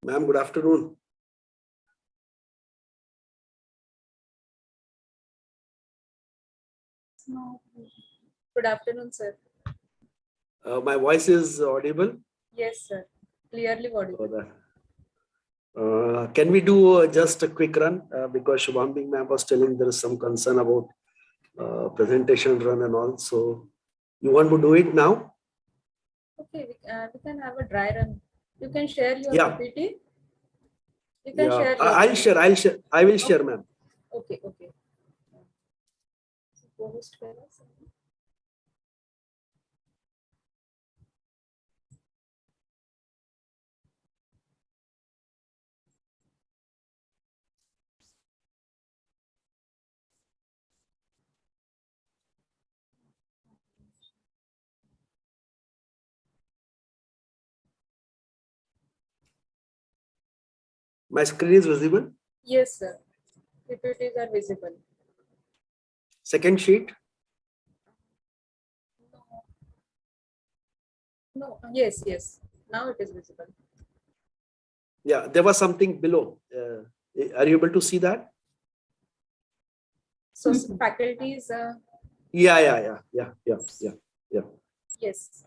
Ma'am, good afternoon. No. Good afternoon, sir. My voice is audible. Yes, sir. Clearly audible. Can we do just a quick run? Because Shubham ma'am was telling there is some concern about presentation run and all. So you want to do it now? Okay, we can have a dry run. You can share your Yeah. PPT. You can Yeah. share your I'll share. I will share, ma'am. Okay, okay. Post करो, sir. My screen is visible. Yes, sir. PPTs are visible. Second sheet. No. Yes, yes. Now it is visible. Yeah, there was something below. Are you able to see that? So faculties. Yeah. Yes.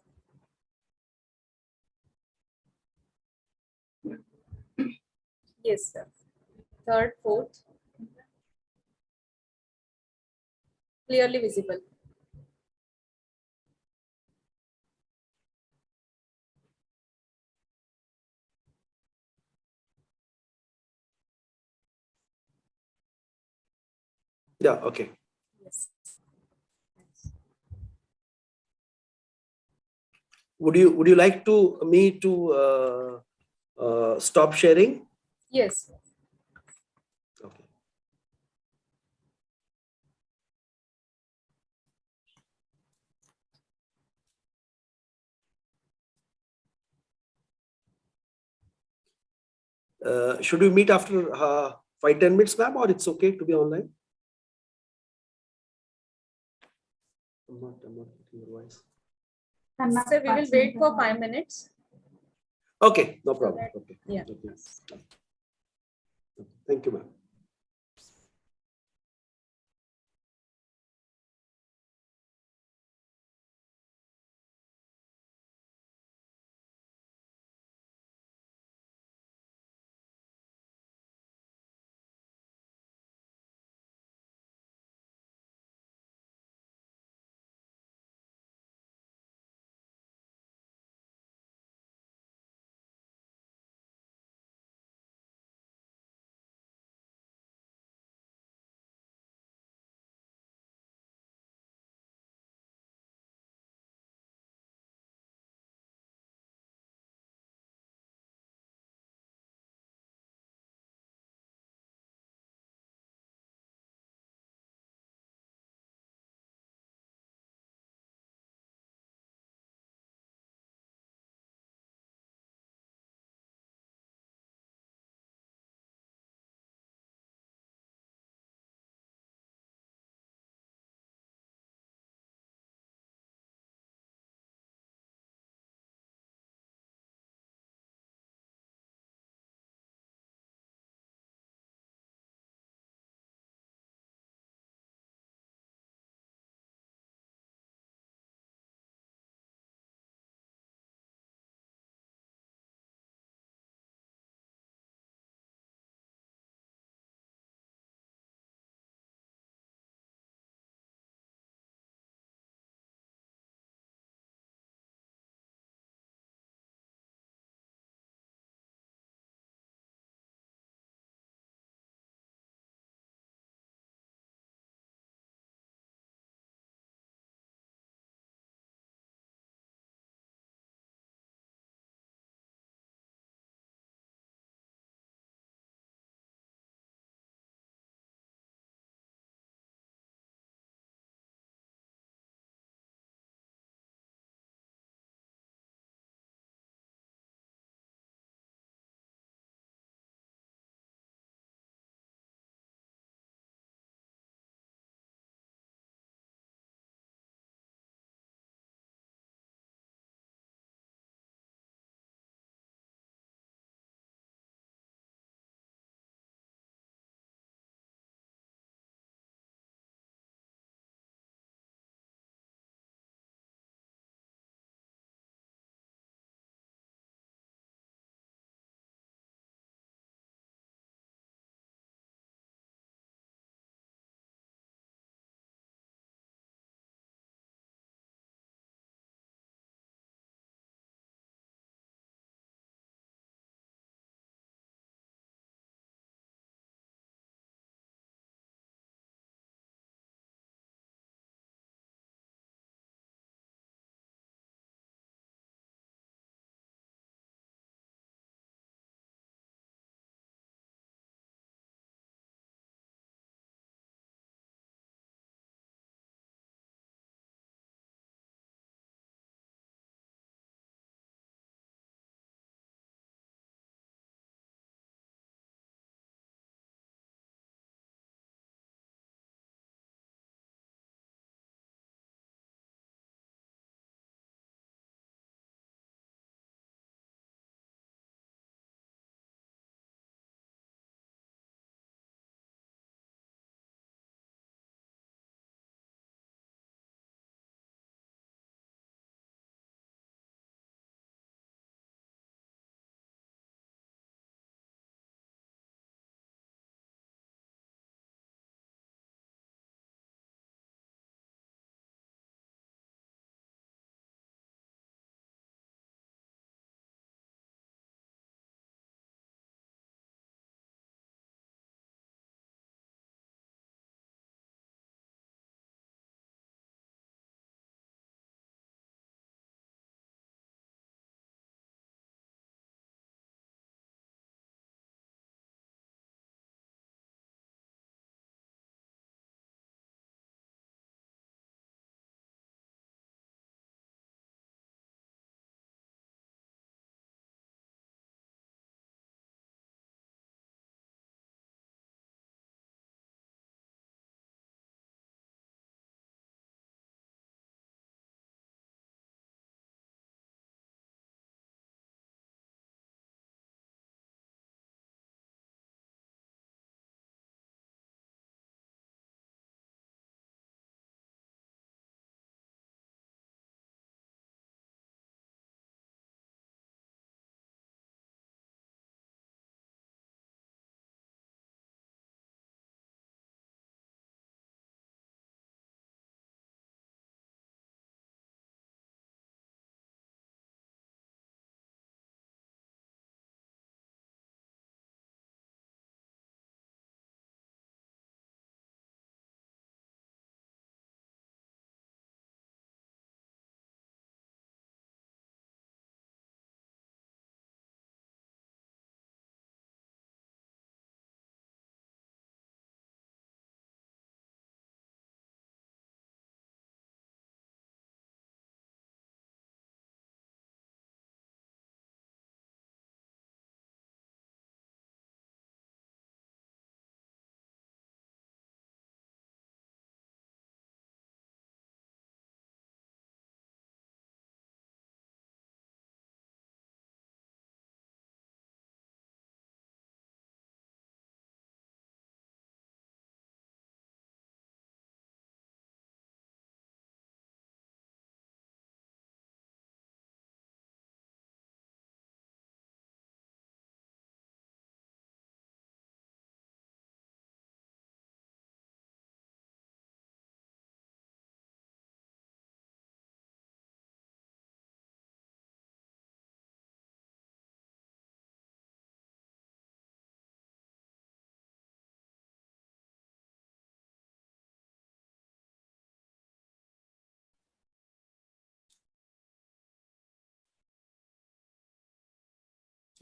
Yes, sir. Third, fourth. Clearly visible. Yeah. Okay. Yes. Would you like to me to stop sharing? Yes. Okay. Should we meet after 5-10 minutes, ma'am, or it's okay to be online? I'm not getting your voice. Sir, we will wait for 5 minutes. Okay, no problem. Okay. Yeah. Okay. Thank you, ma'am.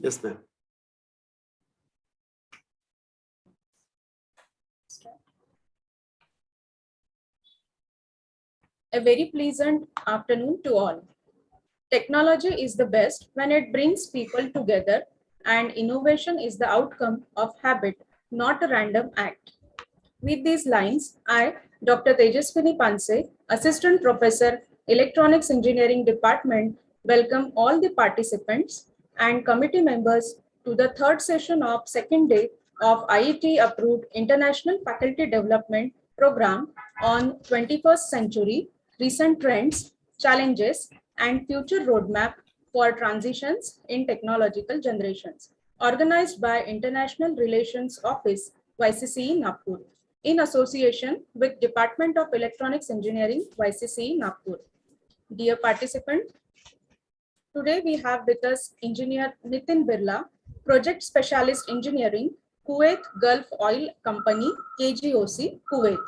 Yes, ma'am. A very pleasant afternoon to all. Technology is the best when it brings people together, and innovation is the outcome of habit, not a random act. With these lines, I, Dr. Tejaswini Panse, Assistant Professor, Electronics Engineering Department, welcome all the participants and committee members to the third session of second day of IET approved International Faculty Development Program on 21st Century, Recent Trends, Challenges, and Future Roadmap for Transitions in Technological Generations, organized by International Relations Office, YCCE Nagpur, in association with Department of Electronics Engineering, YCCE Nagpur. Dear participant, today we have with us Engineer Nitin Birla, Project Specialist Engineering, Kuwait Gulf Oil Company, KGOC, Kuwait.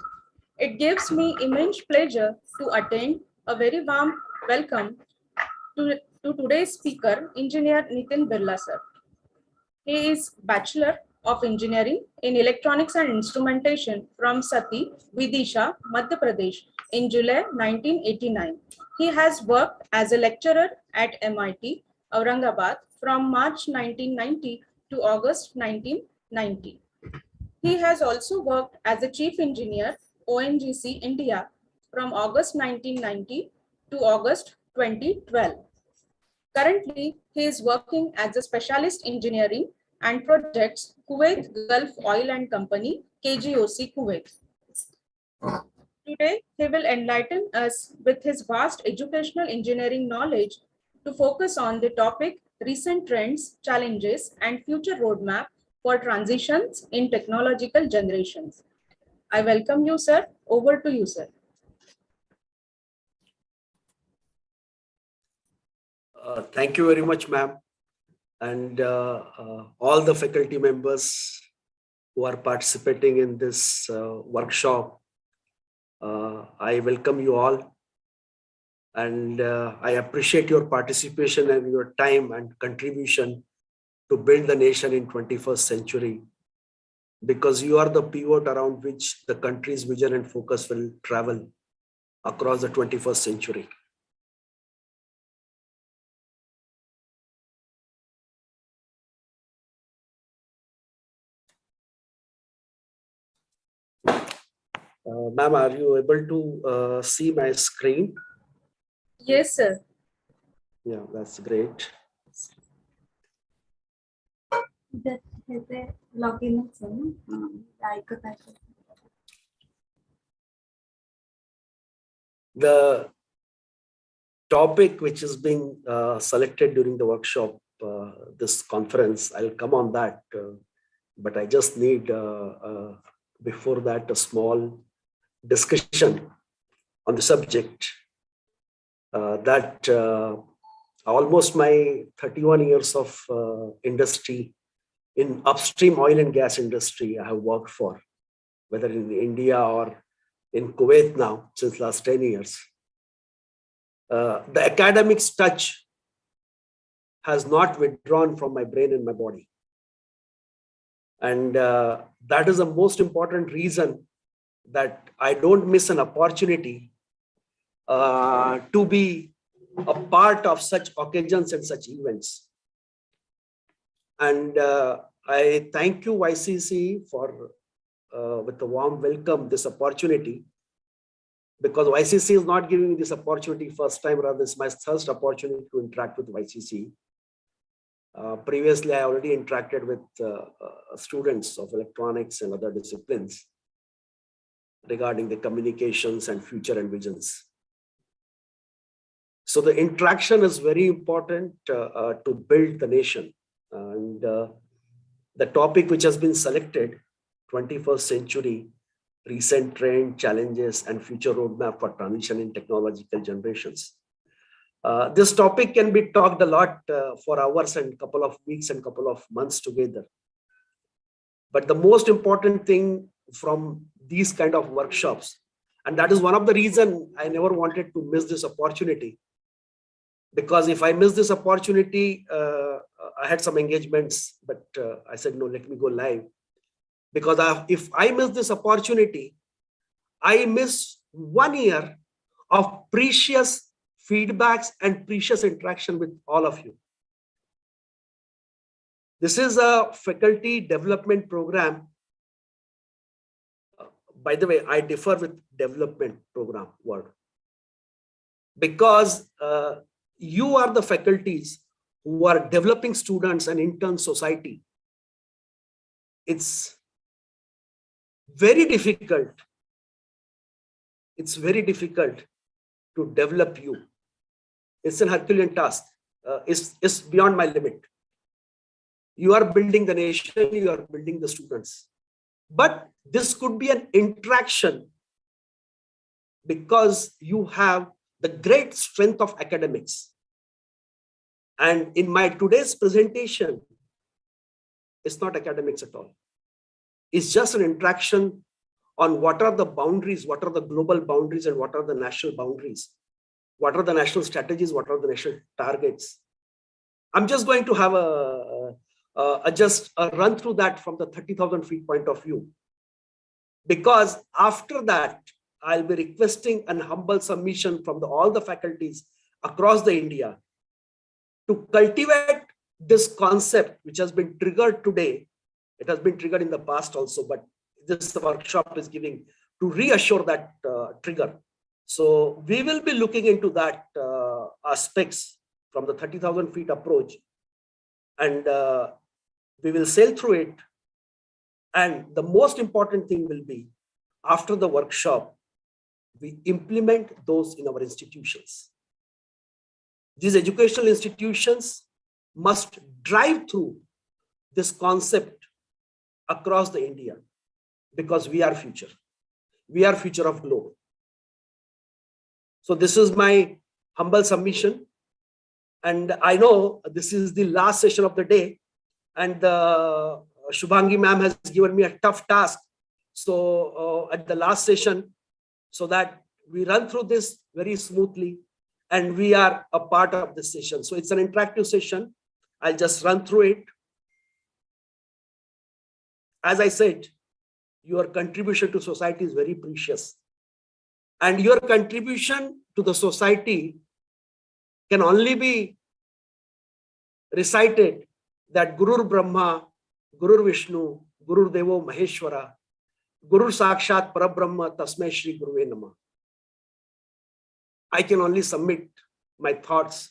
It gives me immense pleasure to attend a very warm welcome to today's speaker, Engineer Nitin Birla, sir. He is Bachelor of Engineering in Electronics and Instrumentation from Sati, Vidisha, Madhya Pradesh in July 1989. He has worked as a lecturer at MIT, Aurangabad from March 1990 to August 1990. He has also worked as a Chief Engineer, ONGC India from August 1990 to August 2012. Currently, he is working as a specialist engineering and projects Kuwait Gulf Oil and Company, KGOC Kuwait. Today, he will enlighten us with his vast educational engineering knowledge to focus on the topic recent trends, challenges, and future roadmap for transitions in technological generations. I welcome you, sir. Over to you, sir. Thank you very much, ma'am, and all the faculty members who are participating in this workshop. I welcome you all, and I appreciate your participation and your time and contribution to build the nation in 21st century, because you are the pivot around which the country's vision and focus will travel across the 21st century. Ma'am, are you able to see my screen? Yes, sir. Yeah, that's great. The topic which is being selected during the workshop, this conference, I'll come on that, but I just need before that a small discussion on the subject. That almost my 31 years of industry in upstream oil and gas industry I have worked for, whether in India or in Kuwait now since last 10 years. The academics touch has not withdrawn from my brain and my body. And that is the most important reason that I don't miss an opportunity to be a part of such occasions and such events. And I thank you, YCC, for with a warm welcome this opportunity, because YCC is not giving me this opportunity first time, rather it's my first opportunity to interact with YCC. Previously, I already interacted with students of electronics and other disciplines regarding the communications and future and visions. So the interaction is very important to build the nation. And the topic which has been selected, 21st century, recent trend, challenges, and future roadmap for transition in technological generations. This topic can be talked a lot for hours and couple of weeks and couple of months together. But the most important thing from these kind of workshops, and that is one of the reasons I never wanted to miss this opportunity, because if I miss this opportunity, I had some engagements, but I said, no, let me go live. Because if I miss this opportunity, I miss 1 year of precious feedbacks and precious interaction with all of you. This is a faculty development program. By the way, I differ with development program word, because you are the faculties who are developing students and intern society. It's very difficult. It's very difficult to develop you. It's an Herculean task. It's beyond my limit. You are building the nation, you are building the students. But this could be an interaction, because you have the great strength of academics. And in my today's presentation, it's not academics at all. It's just an interaction on what are the boundaries, what are the global boundaries, and what are the national boundaries. What are the national strategies, what are the national targets. I'm just going to have just a run through that from the 30,000 feet point of view. Because after that, I'll be requesting an humble submission from all the faculties across the India to cultivate this concept, which has been triggered today. It has been triggered in the past also, but this workshop is giving to reassure that trigger. So we will be looking into that aspects from the 30,000 feet approach, and we will sail through it. And the most important thing will be, after the workshop, we implement those in our institutions. These educational institutions must drive through this concept across the India, because we are future. We are future of globe. So this is my humble submission. And I know this is the last session of the day, and Shubhangi ma'am has given me a tough task. So at the last session, so that we run through this very smoothly and we are a part of this session. So it's an interactive session. I'll just run through it. As I said, your contribution to society is very precious. And your contribution to the society can only be recited that Guru Brahma, Guru Vishnu, Guru Devo Maheshwara, Guru Sakshat Parabrahma Tasmai Shri Guruve Namah. I can only submit my thoughts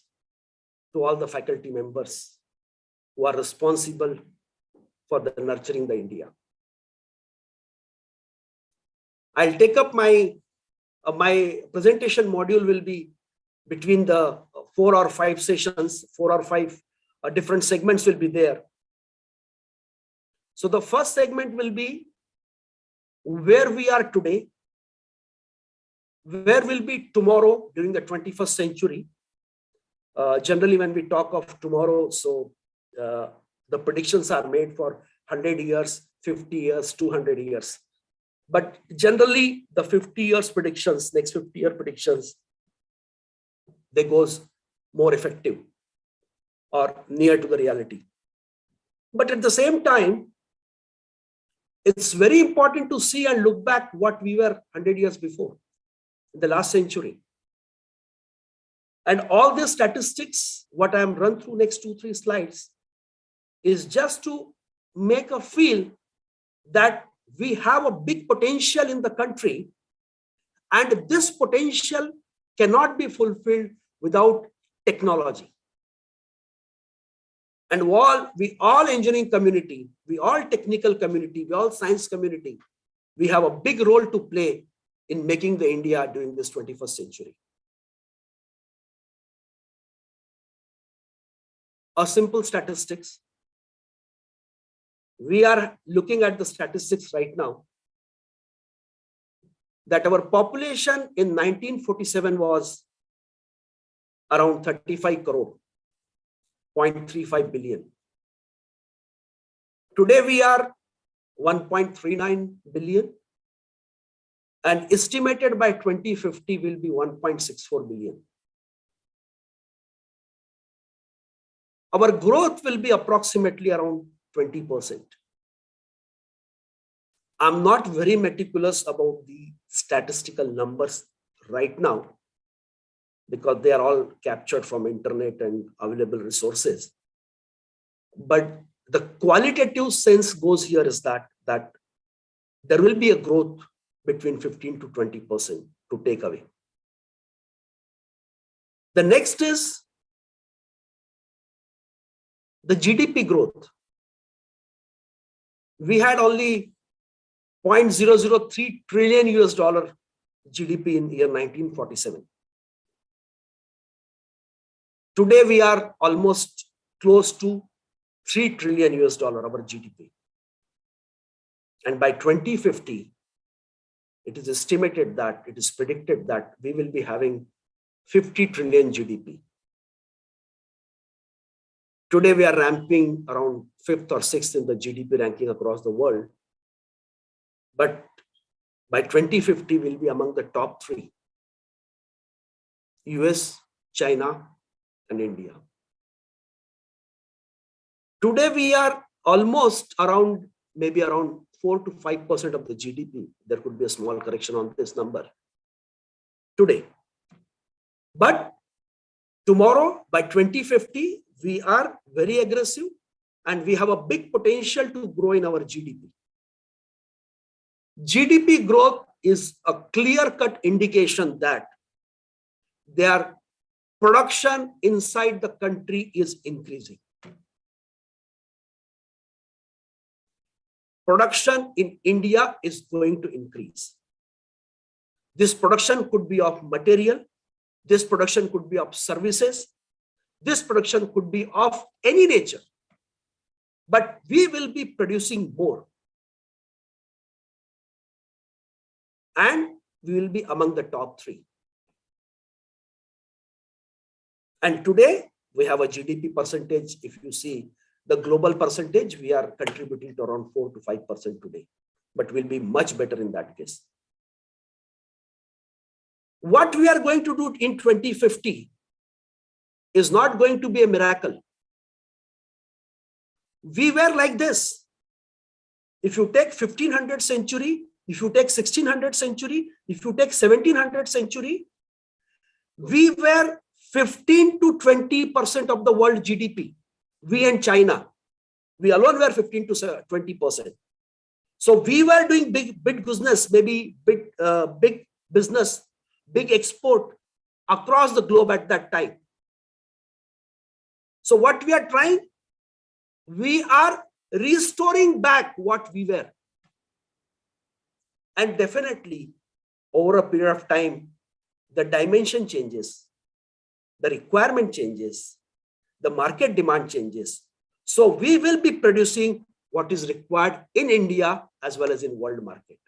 to all the faculty members who are responsible for the nurturing the India. I'll take up my presentation module will be between the 4 or 5 sessions, 4 or 5 different segments will be there. So the first segment will be where we are today, where we'll be tomorrow during the 21st century. Generally, when we talk of tomorrow, so the predictions are made for 100 years, 50 years, 200 years. But generally, the 50 years predictions, next 50-year predictions, they goes more effective or near to the reality. But at the same time, it's very important to see and look back what we were 100 years before, in the last century. And all these statistics, what I am run through next 2-3 slides, is just to make a feel that we have a big potential in the country, and this potential cannot be fulfilled without technology. And we all engineering community, we all technical community, we all science community, we have a big role to play in making the India during this 21st century. A simple statistics. We are looking at the statistics right now that our population in 1947 was around 35 crore, 0.35 billion. Today we are 1.39 billion, and estimated by 2050 will be 1.64 billion. our growth will be approximately around 20%. I'm not very meticulous about the statistical numbers right now because they are all captured from internet and available resources. But the qualitative sense goes here is that there will be a growth between 15 to 20% to take away. The next is the GDP growth. We had only 0.003 trillion US dollar GDP in year 1947. Today we are almost close to 3 trillion US dollar our GDP. And by 2050, it is estimated that, it is predicted that we will be having 50 trillion GDP. Today we are ramping around 5th or 6th in the GDP ranking across the world. But by 2050, we'll be among the top 3. US, China, and India. Today we are almost around, maybe around 4 to 5% of the GDP. There could be a small correction on this number today. But tomorrow, by 2050, we are very aggressive and we have a big potential to grow in our GDP. GDP growth is a clear-cut indication that their production inside the country is increasing. Production in India is going to increase. This production could be of material. This production could be of services. This production could be of any nature. But we will be producing more. And we will be among the top 3. And today we have a GDP percentage. If you see the global percentage, we are contributing to around 4 to 5% today, but we'll be much better in that case. What we are going to do in 2050 is not going to be a miracle. We were like this. If you take 1500 century, if you take 1600 century, if you take 1700 century, we were 15 to 20% of the world GDP. We and China, we alone were 15 to 20%. So we were doing big business, maybe big business, big export across the globe at that time. So what we are trying, we are restoring back what we were. And definitely over a period of time, the dimension changes, the requirement changes, the market demand changes. So we will be producing what is required in India as well as in world market.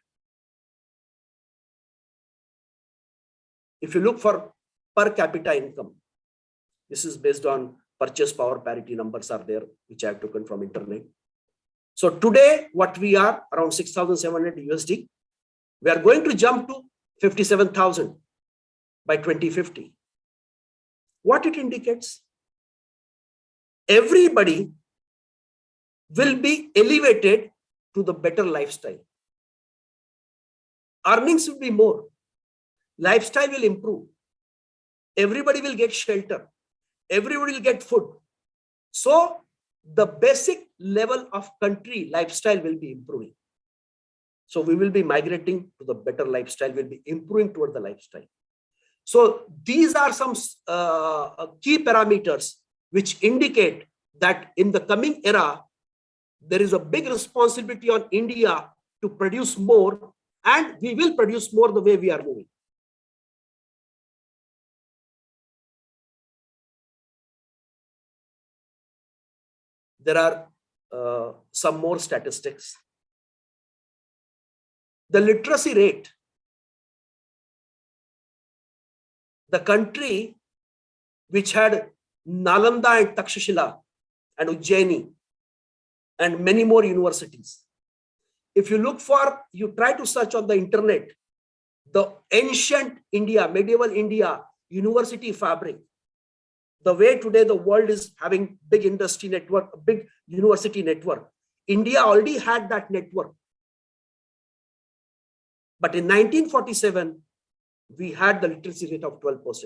If you look for per capita income, this is based on purchase power parity numbers are there, which I have taken from internet. So today, what we are around 6,700 USD, we are going to jump to 57,000 by 2050. What it indicates? Everybody will be elevated to the better lifestyle. Earnings will be more. Lifestyle will improve. Everybody will get shelter. Everybody will get food. So the basic level of country lifestyle will be improving. So we will be migrating to the better lifestyle, we'll be improving toward the lifestyle. So these are some key parameters which indicate that in the coming era, there is a big responsibility on India to produce more, and we will produce more the way we are moving. There are some more statistics. The literacy rate, the country which had Nalanda and Takshashila and Ujjaini and many more universities. If you look for, you try to search on the internet, the ancient India, medieval India, university fabric, The way today the world is having big industry network, a big university network. India already had that network. But in 1947, we had the literacy rate of 12%.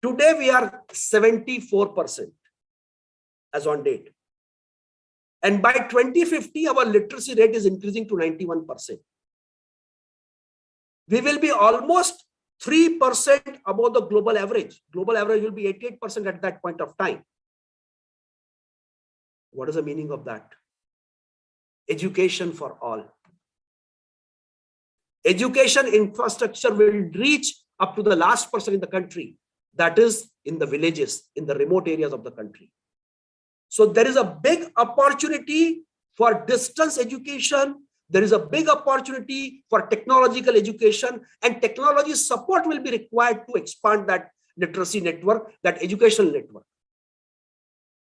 Today, we are 74% as on date. And by 2050, our literacy rate is increasing to 91%. We will be almost 3% above the global average. Global average will be 88% at that point of time. What is the meaning of that? Education for all. Education infrastructure will reach up to the last person in the country, that is in the villages, in the remote areas of the country. So there is a big opportunity for distance education. There is a big opportunity for technological education, and technology support will be required to expand that literacy network, that educational network.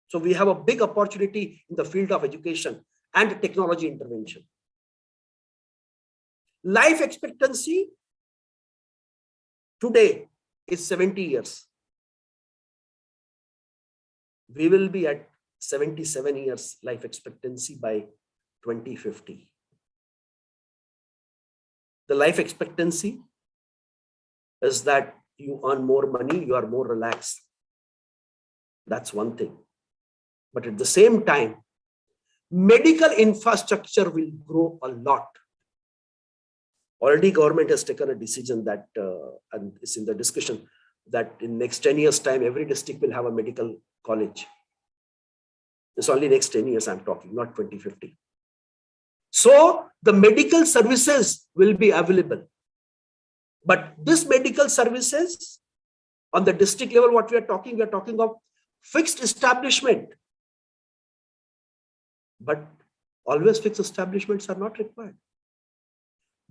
So we have a big opportunity in the field of education and technology intervention. Life expectancy today is 70 years. We will be at 77 years life expectancy by 2050. The life expectancy is that you earn more money, you are more relaxed. That's one thing. But at the same time, medical infrastructure will grow a lot. Already government has taken a decision that, and it's in the discussion, that in next 10 years time, every district will have a medical college. It's only next 10 years I'm talking, not 2050. So the medical services will be available. But this medical services on the district level, what we are talking of fixed establishment. But always fixed establishments are not required.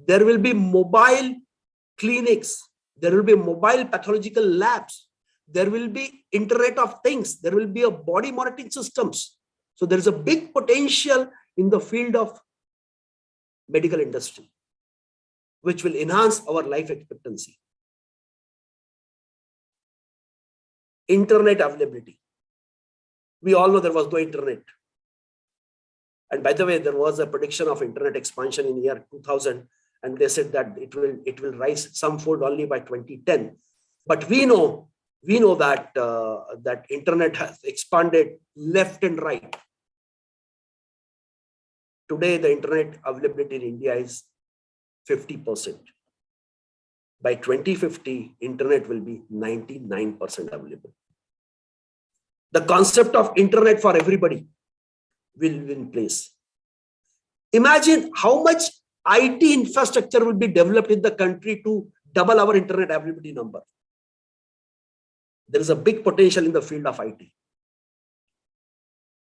There will be mobile clinics. There will be mobile pathological labs. There will be Internet of Things. There will be a body monitoring systems. So there is a big potential in the field of medical industry, which will enhance our life expectancy. Internet availability. We all know there was no internet. And by the way, there was a prediction of internet expansion in the year 2000, and they said that it will rise some fold only by 2010. But we know that that internet has expanded left and right. Today, the internet availability in India is 50%. By 2050, internet will be 99% available. The concept of internet for everybody will be in place. Imagine how much IT infrastructure will be developed in the country to double our internet availability number. There is a big potential in the field of IT.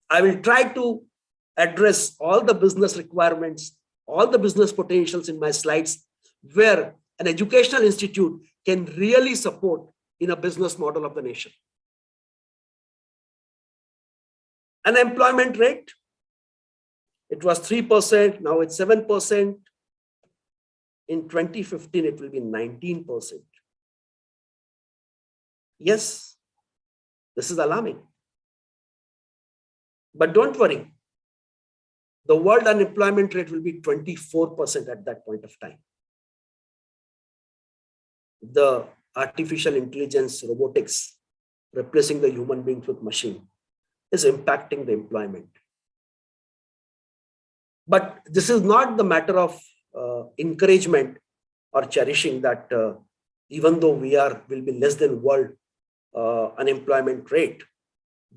I will try to address all the business requirements, all the business potentials in my slides, where an educational institute can really support in a business model of the nation. Unemployment rate, it was 3%, now it's 7%. In 2015, it will be 19%. Yes, this is alarming. But don't worry, the world unemployment rate will be 24% at that point of time. The artificial intelligence, robotics, replacing the human beings with machine is impacting the employment. But this is not the matter of encouragement or cherishing that even though will be less than world unemployment rate,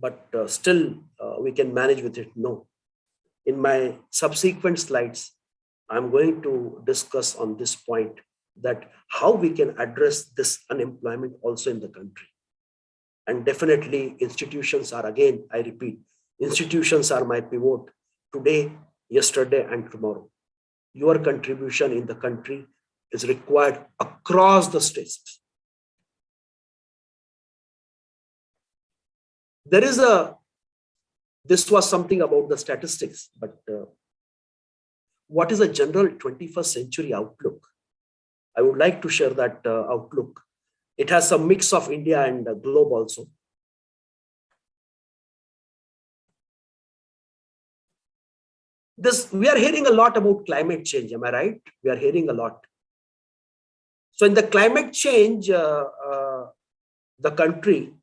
but still we can manage with it. No. In my subsequent slides, I'm going to discuss on this point, that how we can address this unemployment also in the country. And definitely institutions are, again, I repeat, institutions are my pivot today, yesterday, and tomorrow. Your contribution in the country is required across the states. This was something about the statistics, but what is a general 21st century outlook? I would like to share that outlook. It has some mix of India and the globe also. We are hearing a lot about climate change. Am I right? We are hearing a lot. So in the climate change, the country,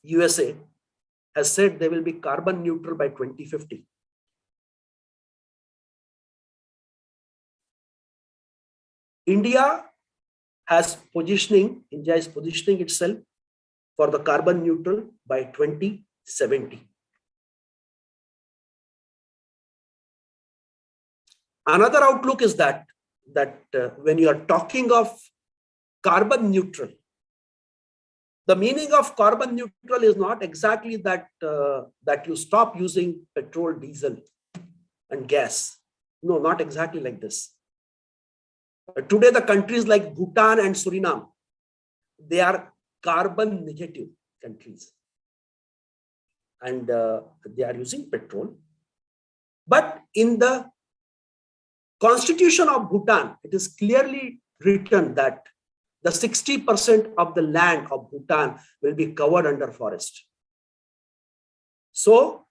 USA, has said they will be carbon neutral by 2050. India is positioning itself for the carbon neutral by 2070. Another outlook is that when you are talking of carbon neutral, the meaning of carbon neutral is not exactly that you stop using petrol, diesel, and gas. No, not exactly like this. Today, the countries like Bhutan and Suriname, they are carbon negative countries, and they are using petrol. But in the Constitution of Bhutan, it is clearly written that the 60% of the land of Bhutan will be covered under forest. So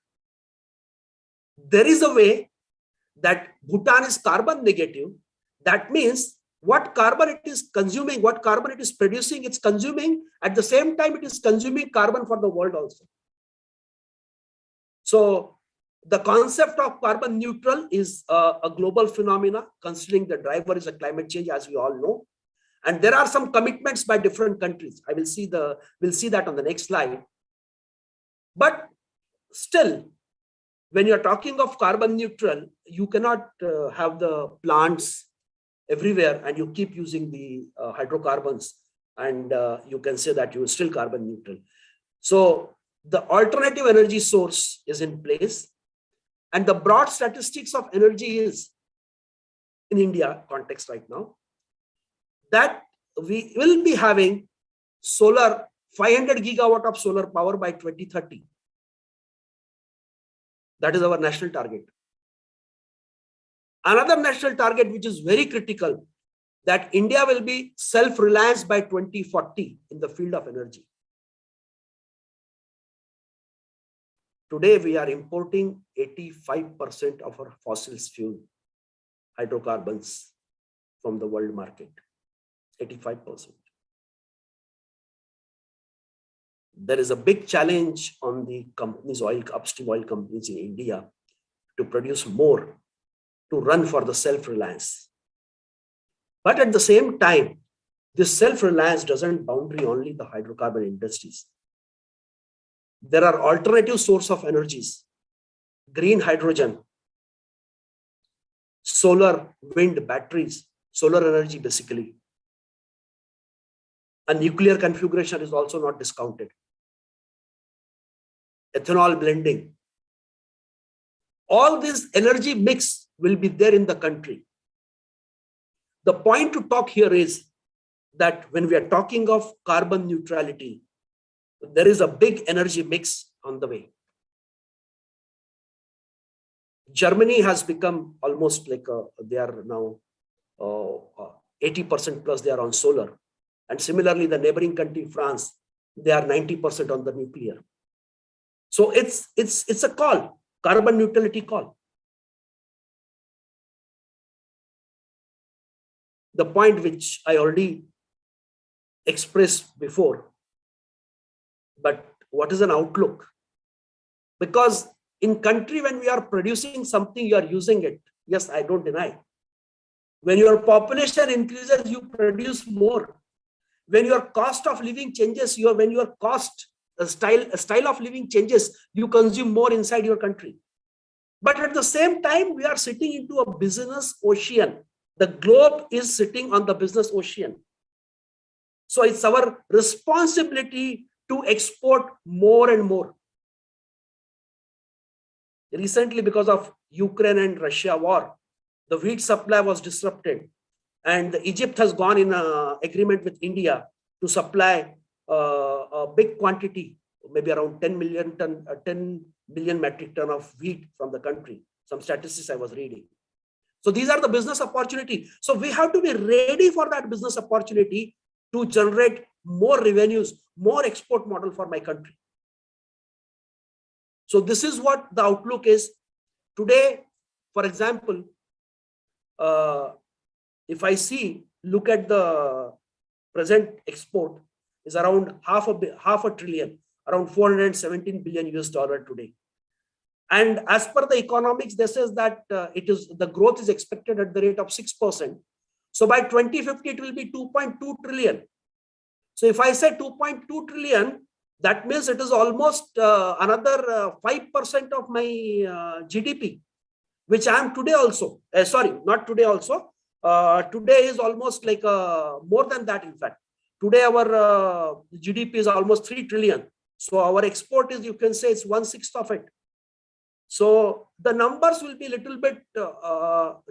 there is a way that Bhutan is carbon negative. That means what carbon it is consuming, what carbon it is producing, it's consuming. At the same time, it is consuming carbon for the world also. So the concept of carbon neutral is a global phenomena, considering the driver is a climate change, as we all know. And there are some commitments by different countries. We'll see that on the next slide. But still, when you're talking of carbon neutral, you cannot have the plants everywhere and you keep using the hydrocarbons, and you can say that you are still carbon neutral. So the alternative energy source is in place, and the broad statistics of energy is in India context right now that we will be having solar, 500 gigawatt of solar power by 2030. That is our national target. Another national target, which is very critical, that India will be self-reliant by 2040 in the field of energy. Today, we are importing 85% of our fossil fuel, hydrocarbons, from the world market. 85%. There is a big challenge on the companies, upstream oil companies in India, to produce more, to run for the self-reliance. But at the same time, this self-reliance doesn't boundary only the hydrocarbon industries. There are alternative sources of energies, green hydrogen, solar, wind, batteries, solar energy basically. A nuclear configuration is also not discounted. Ethanol blending. All this energy mix will be there in the country. The point to talk here is that when we are talking of carbon neutrality, there is a big energy mix on the way. Germany has become almost like they are now 80% plus they are on solar. And similarly, the neighboring country, France, they are 90% on the nuclear. So it's a call, carbon neutrality call. The point which I already expressed before, but what is an outlook? Because in country, when we are producing something, you are using it. Yes, I don't deny. When your population increases, you produce more. When your cost of living changes, when your style of living changes, you consume more inside your country. But at the same time, we are sitting into a business ocean. The globe is sitting on the business ocean. So it's our responsibility to export more and more. Recently, because of Ukraine and Russia war, the wheat supply was disrupted. And Egypt has gone in agreement with India to supply a big quantity, maybe around 10 million metric ton of wheat from the country. Some statistics I was reading. So these are the business opportunity. So we have to be ready for that business opportunity to generate more revenues, more export model for my country. So this is what the outlook is. Today, for example, if I look at the present export is around half a trillion, around 417 billion US dollar today. And as per the economics, this says that the growth is expected at the rate of 6%. So by 2050, it will be 2.2 trillion. So if I say 2.2 trillion, that means it is almost another 5% of my GDP, which I am today also. Sorry, not today also. Today is almost like more than that, in fact. Today, our GDP is almost 3 trillion. So our export is, you can say, it's 1/6 of it. So the numbers will be a little bit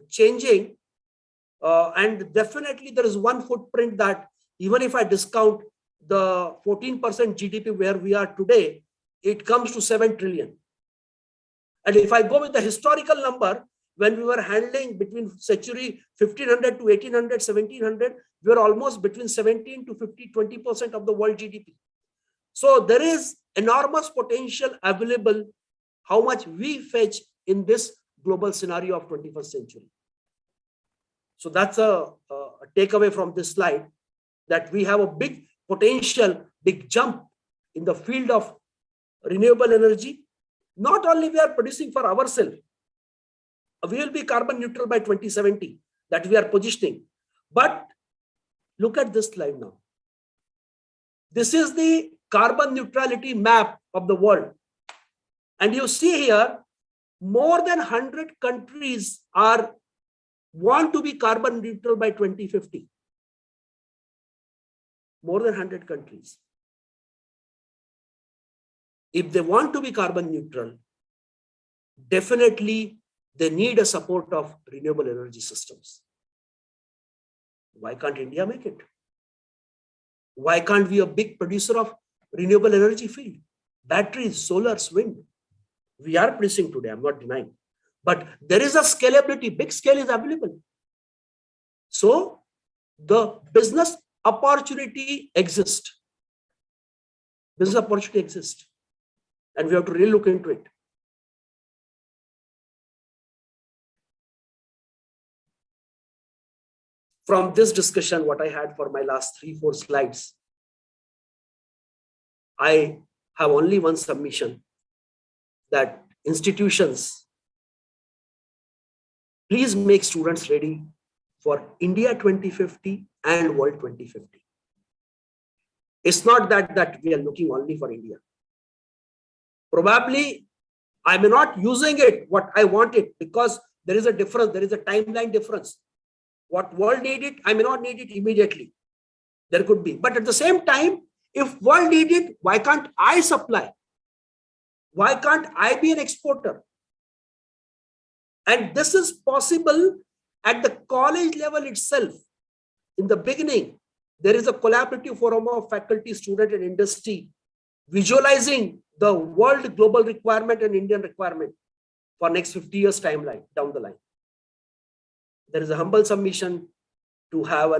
changing. And definitely there is one footprint that even if I discount the 14% GDP where we are today, it comes to 7 trillion. And if I go with the historical number, when we were handling between century 1500 to 1800, 1700, we were almost between 17 to 20% of the world GDP. So there is enormous potential available, how much we fetch in this global scenario of 21st century. So that's a takeaway from this slide, that we have a big potential, big jump in the field of renewable energy. Not only we are producing for ourselves, we will be carbon neutral by 2070, that we are positioning. But look at this slide now. This is the carbon neutrality map of the world. And you see here, more than 100 countries want to be carbon neutral by 2050. More than 100 countries. If they want to be carbon neutral, definitely they need a support of renewable energy systems. Why can't India make it? Why can't we be a big producer of renewable energy field? Batteries, solars, wind. We are producing today, I'm not denying. But there is a scalability, big scale is available. So the business opportunity exists. Business opportunity exists. And we have to really look into it. From this discussion, what I had for my last 3-4 slides, I have only one submission, that institutions, please make students ready for India 2050 and World 2050. It's not that we are looking only for India. Probably I may not using it what I want it, because there is a difference, there is a timeline difference. What world need it, I may not need it immediately. There could be. But at the same time, if world need it, why can't I supply? Why can't I be an exporter? And this is possible at the college level itself. In the beginning, there is a collaborative forum of faculty, student, and industry visualizing the world global requirement and Indian requirement for next 50 years timeline down the line. There is a humble submission to have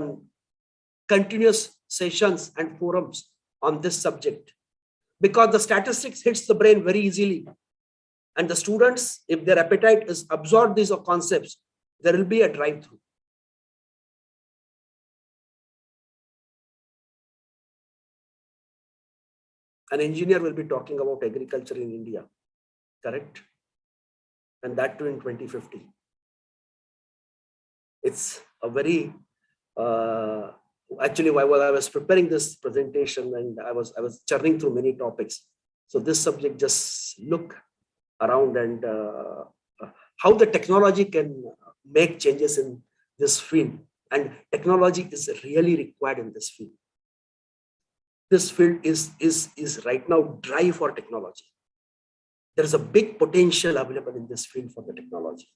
continuous sessions and forums on this subject, because the statistics hits the brain very easily. And the students, if their appetite is absorb these concepts, there will be a drive through. An engineer will be talking about agriculture in India, correct? And that too in 2050. It's a very, actually while I was preparing this presentation and I was churning through many topics. So this subject just look around and how the technology can make changes in this field. And technology is really required in this field. This field is right now dry for technology. There is a big potential available in this field for the technology.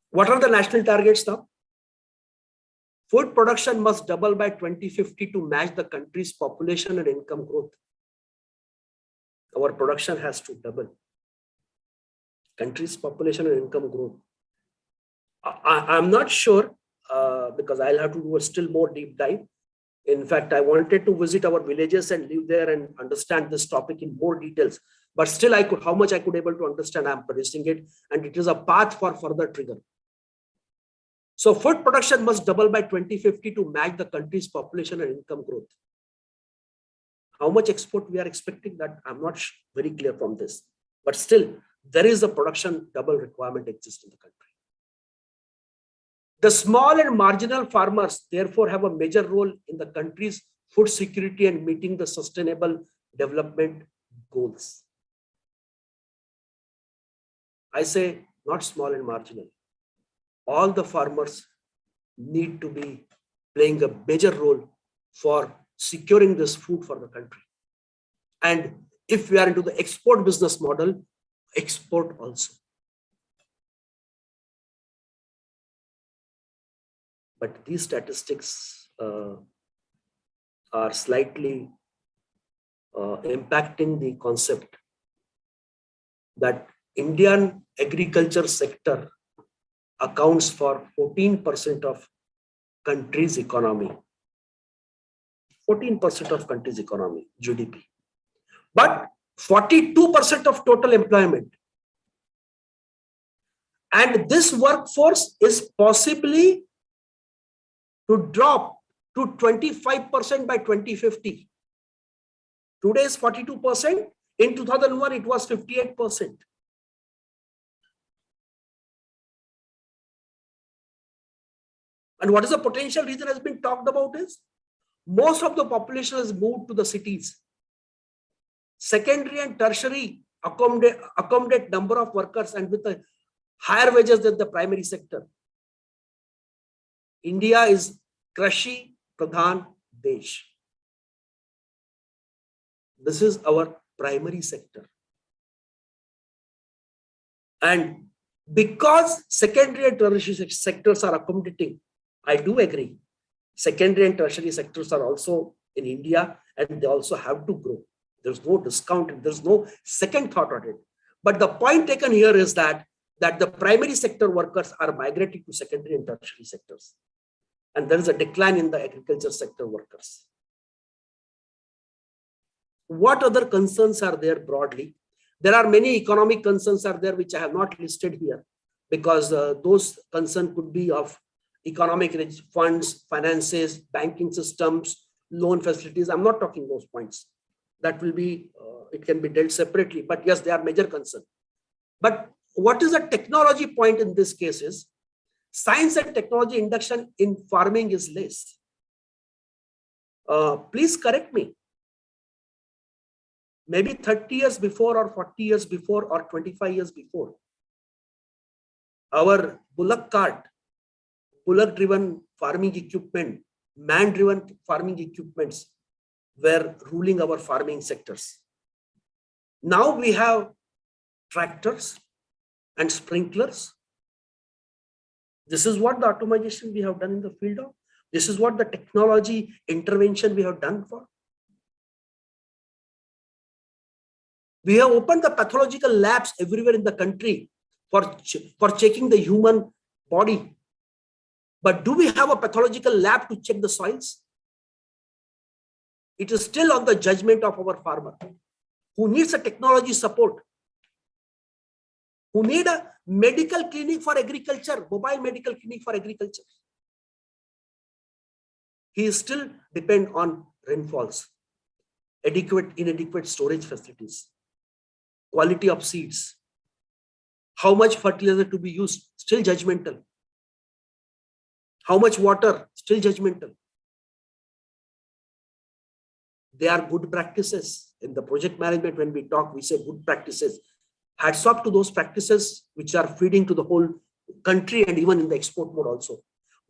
What are the national targets now? Food production must double by 2050 to match the country's population and income growth. Our production has to double. country's population and income growth. I'm not sure because I'll have to do a still more deep dive. In fact, I wanted to visit our villages and live there and understand this topic in more details. But still, how much I could able to understand, I'm producing it, and it is a path for further trigger. So food production must double by 2050 to match the country's population and income growth. How much export we are expecting, that I'm not very clear from this. But still, there is a production double requirement exists in the country. The small and marginal farmers, therefore, have a major role in the country's food security and meeting the sustainable development goals. I say not small and marginal. All the farmers need to be playing a major role for securing this food for the country. And if we are into the export business model, export also. But these statistics are slightly impacting the concept that Indian agriculture sector accounts for 14% of country's economy. 14% of country's economy, GDP. But 42% of total employment. And this workforce is possibly to drop to 25% by 2050. Today is 42%. In 2001, it was 58%. And what is the potential reason has been talked about is most of the population has moved to the cities. Secondary and tertiary accommodate number of workers and with a higher wages than the primary sector. India is Krashi Pradhan Desh. This is our primary sector. And because secondary and tertiary sectors are accommodating, I do agree. Secondary and tertiary sectors are also in India and they also have to grow. There's no discount, there's no second thought on it. But the point taken here is that the primary sector workers are migrating to secondary and tertiary sectors. And there is a decline in the agriculture sector workers. What other concerns are there broadly? There are many economic concerns are there which I have not listed here because those concerns could be of economic funds, finances, banking systems, loan facilities. I'm not talking those points. That will be, it can be dealt separately, but yes, they are major concern. But what is the technology point in this case is science and technology induction in farming is less. Please correct me. Maybe 30 years before or 40 years before or 25 years before, our bullock cart, bullock-driven farming equipment, man-driven farming equipments were ruling our farming sectors. Now we have tractors and sprinklers. This is what the automation we have done in the field of. This is what the technology intervention we have done for. We have opened the pathological labs everywhere in the country for checking the human body. But do we have a pathological lab to check the soils? It is still on the judgment of our farmer who needs a technology support, who need a medical clinic for agriculture, mobile medical clinic for agriculture. He is still depend on rainfalls, inadequate storage facilities, quality of seeds, how much fertilizer to be used, still judgmental. How much water, still judgmental. They are good practices. In the project management, when we talk, we say good practices. Hats off to those practices which are feeding to the whole country and even in the export mode also.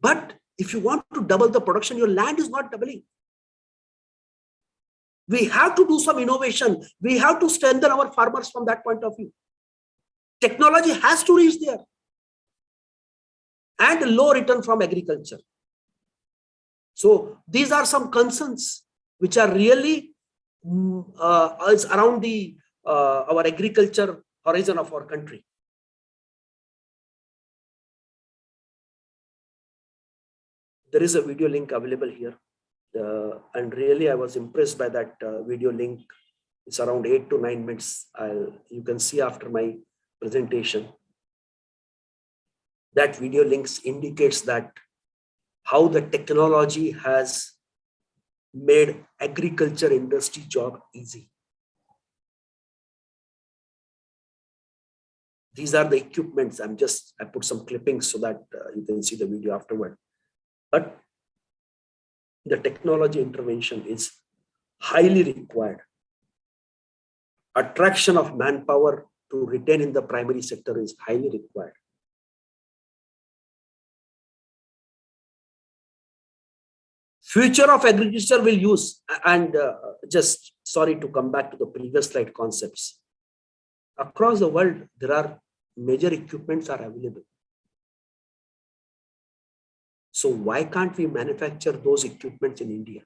But if you want to double the production, your land is not doubling. We have to do some innovation. We have to strengthen our farmers from that point of view. Technology has to reach there. And low return from agriculture. So these are some concerns which are really around the our agriculture horizon of our country. There is a video link available here. And really, I was impressed by that video link. It's around 8 to 9 minutes. You can see after my presentation. That video links indicates that how the technology has made agriculture industry job easy. These are the equipments. I put some clippings so that you can see the video afterward. But the technology intervention is highly required. Attraction of manpower to retain in the primary sector is highly required. Future of agriculture will use, and just sorry to come back to the previous slide concepts. Across the world, there are major equipments are available. So why can't we manufacture those equipments in India?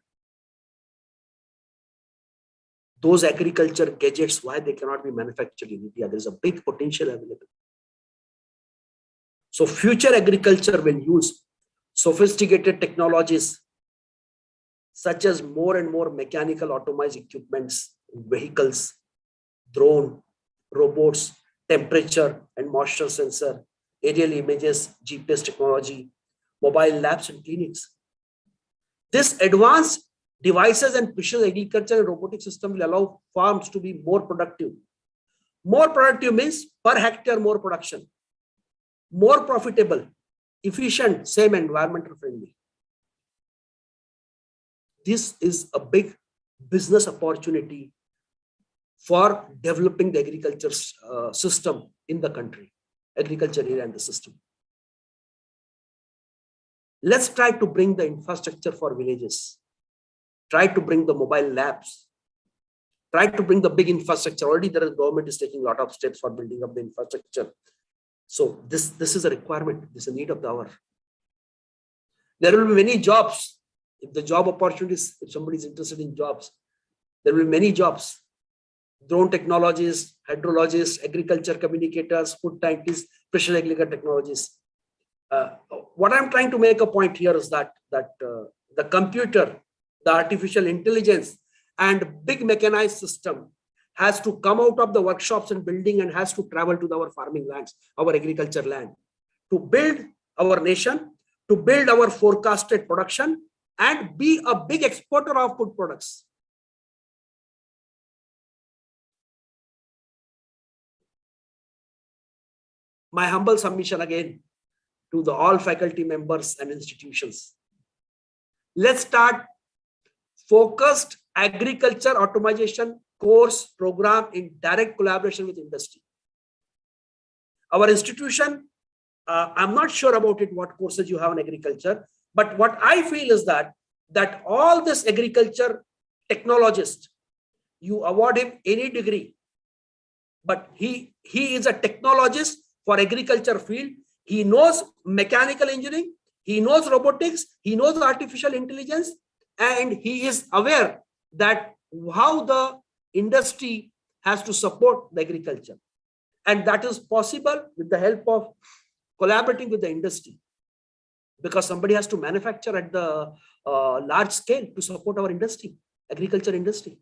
Those agriculture gadgets, why they cannot be manufactured in India? There's a big potential available. So future agriculture will use sophisticated technologies such as more and more mechanical automized equipments, vehicles, drone, robots, temperature and moisture sensor, aerial images, GPS technology, mobile labs and clinics. This advanced devices and precision agriculture and robotic system will allow farms to be more productive. More productive means per hectare more production, more profitable, efficient, same environmental friendly. This is a big business opportunity for developing the agriculture system in the country, agriculture area and the system. Let's try to bring the infrastructure for villages. Try to bring the mobile labs. Try to bring the big infrastructure. Already the government is taking a lot of steps for building up the infrastructure. So this is a requirement. This is a need of the hour. There will be many jobs. If the job opportunities, if somebody is interested in jobs, there will be many jobs. Drone technologists, hydrologists, agriculture communicators, food scientists, precision agriculture technologies. What I'm trying to make a point here is that the computer, the artificial intelligence, and big mechanized system has to come out of the workshops and building and has to travel to our farming lands, our agriculture land, to build our nation, to build our forecasted production, and be a big exporter of food products. My humble submission again to all faculty members and institutions. Let's start focused agriculture automation course program in direct collaboration with industry. Our institution, I'm not sure about it, what courses you have in agriculture, but what I feel is that all this agriculture technologist, you award him any degree, but he is a technologist for agriculture field. He knows mechanical engineering, he knows robotics, he knows artificial intelligence, and he is aware that how the industry has to support the agriculture. And that is possible with the help of collaborating with the industry, because somebody has to manufacture at the large scale to support our industry, agriculture industry.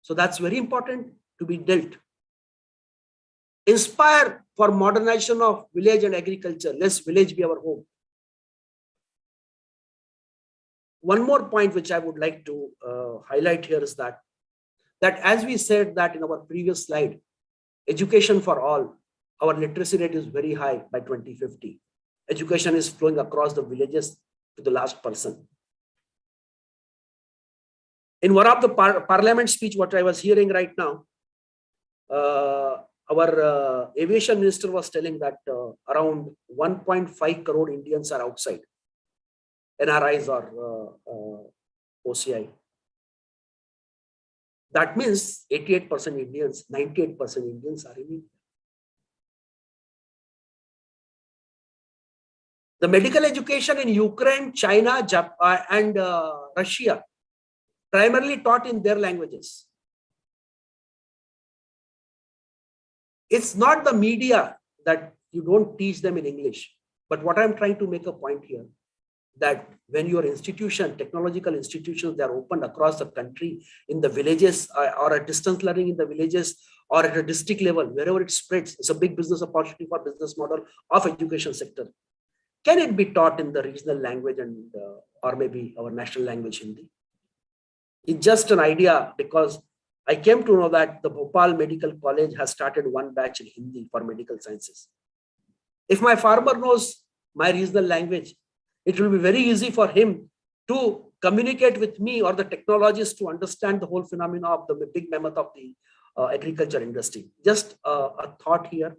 So that's very important to be dealt. Inspire for modernization of village and agriculture. Let's village be our home. One more point which I would like to highlight here is that as we said that in our previous slide, education for all, our literacy rate is very high by 2050. Education is flowing across the villages to the last person. In one of the parliament speech, what I was hearing right now, our aviation minister was telling that around 1.5 crore Indians are outside, NRIs or OCI. That means 88% Indians, 98% Indians are in India. The medical education in Ukraine, China, Japan, and Russia primarily taught in their languages. It's not the media that you don't teach them in English. But what I'm trying to make a point here, that when your institution, technological institutions, they are opened across the country, in the villages, or at distance learning in the villages, or at a district level, wherever it spreads, it's a big business opportunity for business model of education sector. Can it be taught in the regional language and or maybe our national language, Hindi? It's just an idea, because I came to know that the Bhopal Medical College has started one batch in Hindi for medical sciences. If my farmer knows my regional language, it will be very easy for him to communicate with me or the technologists to understand the whole phenomena of the big mammoth of the agriculture industry. Just a thought here.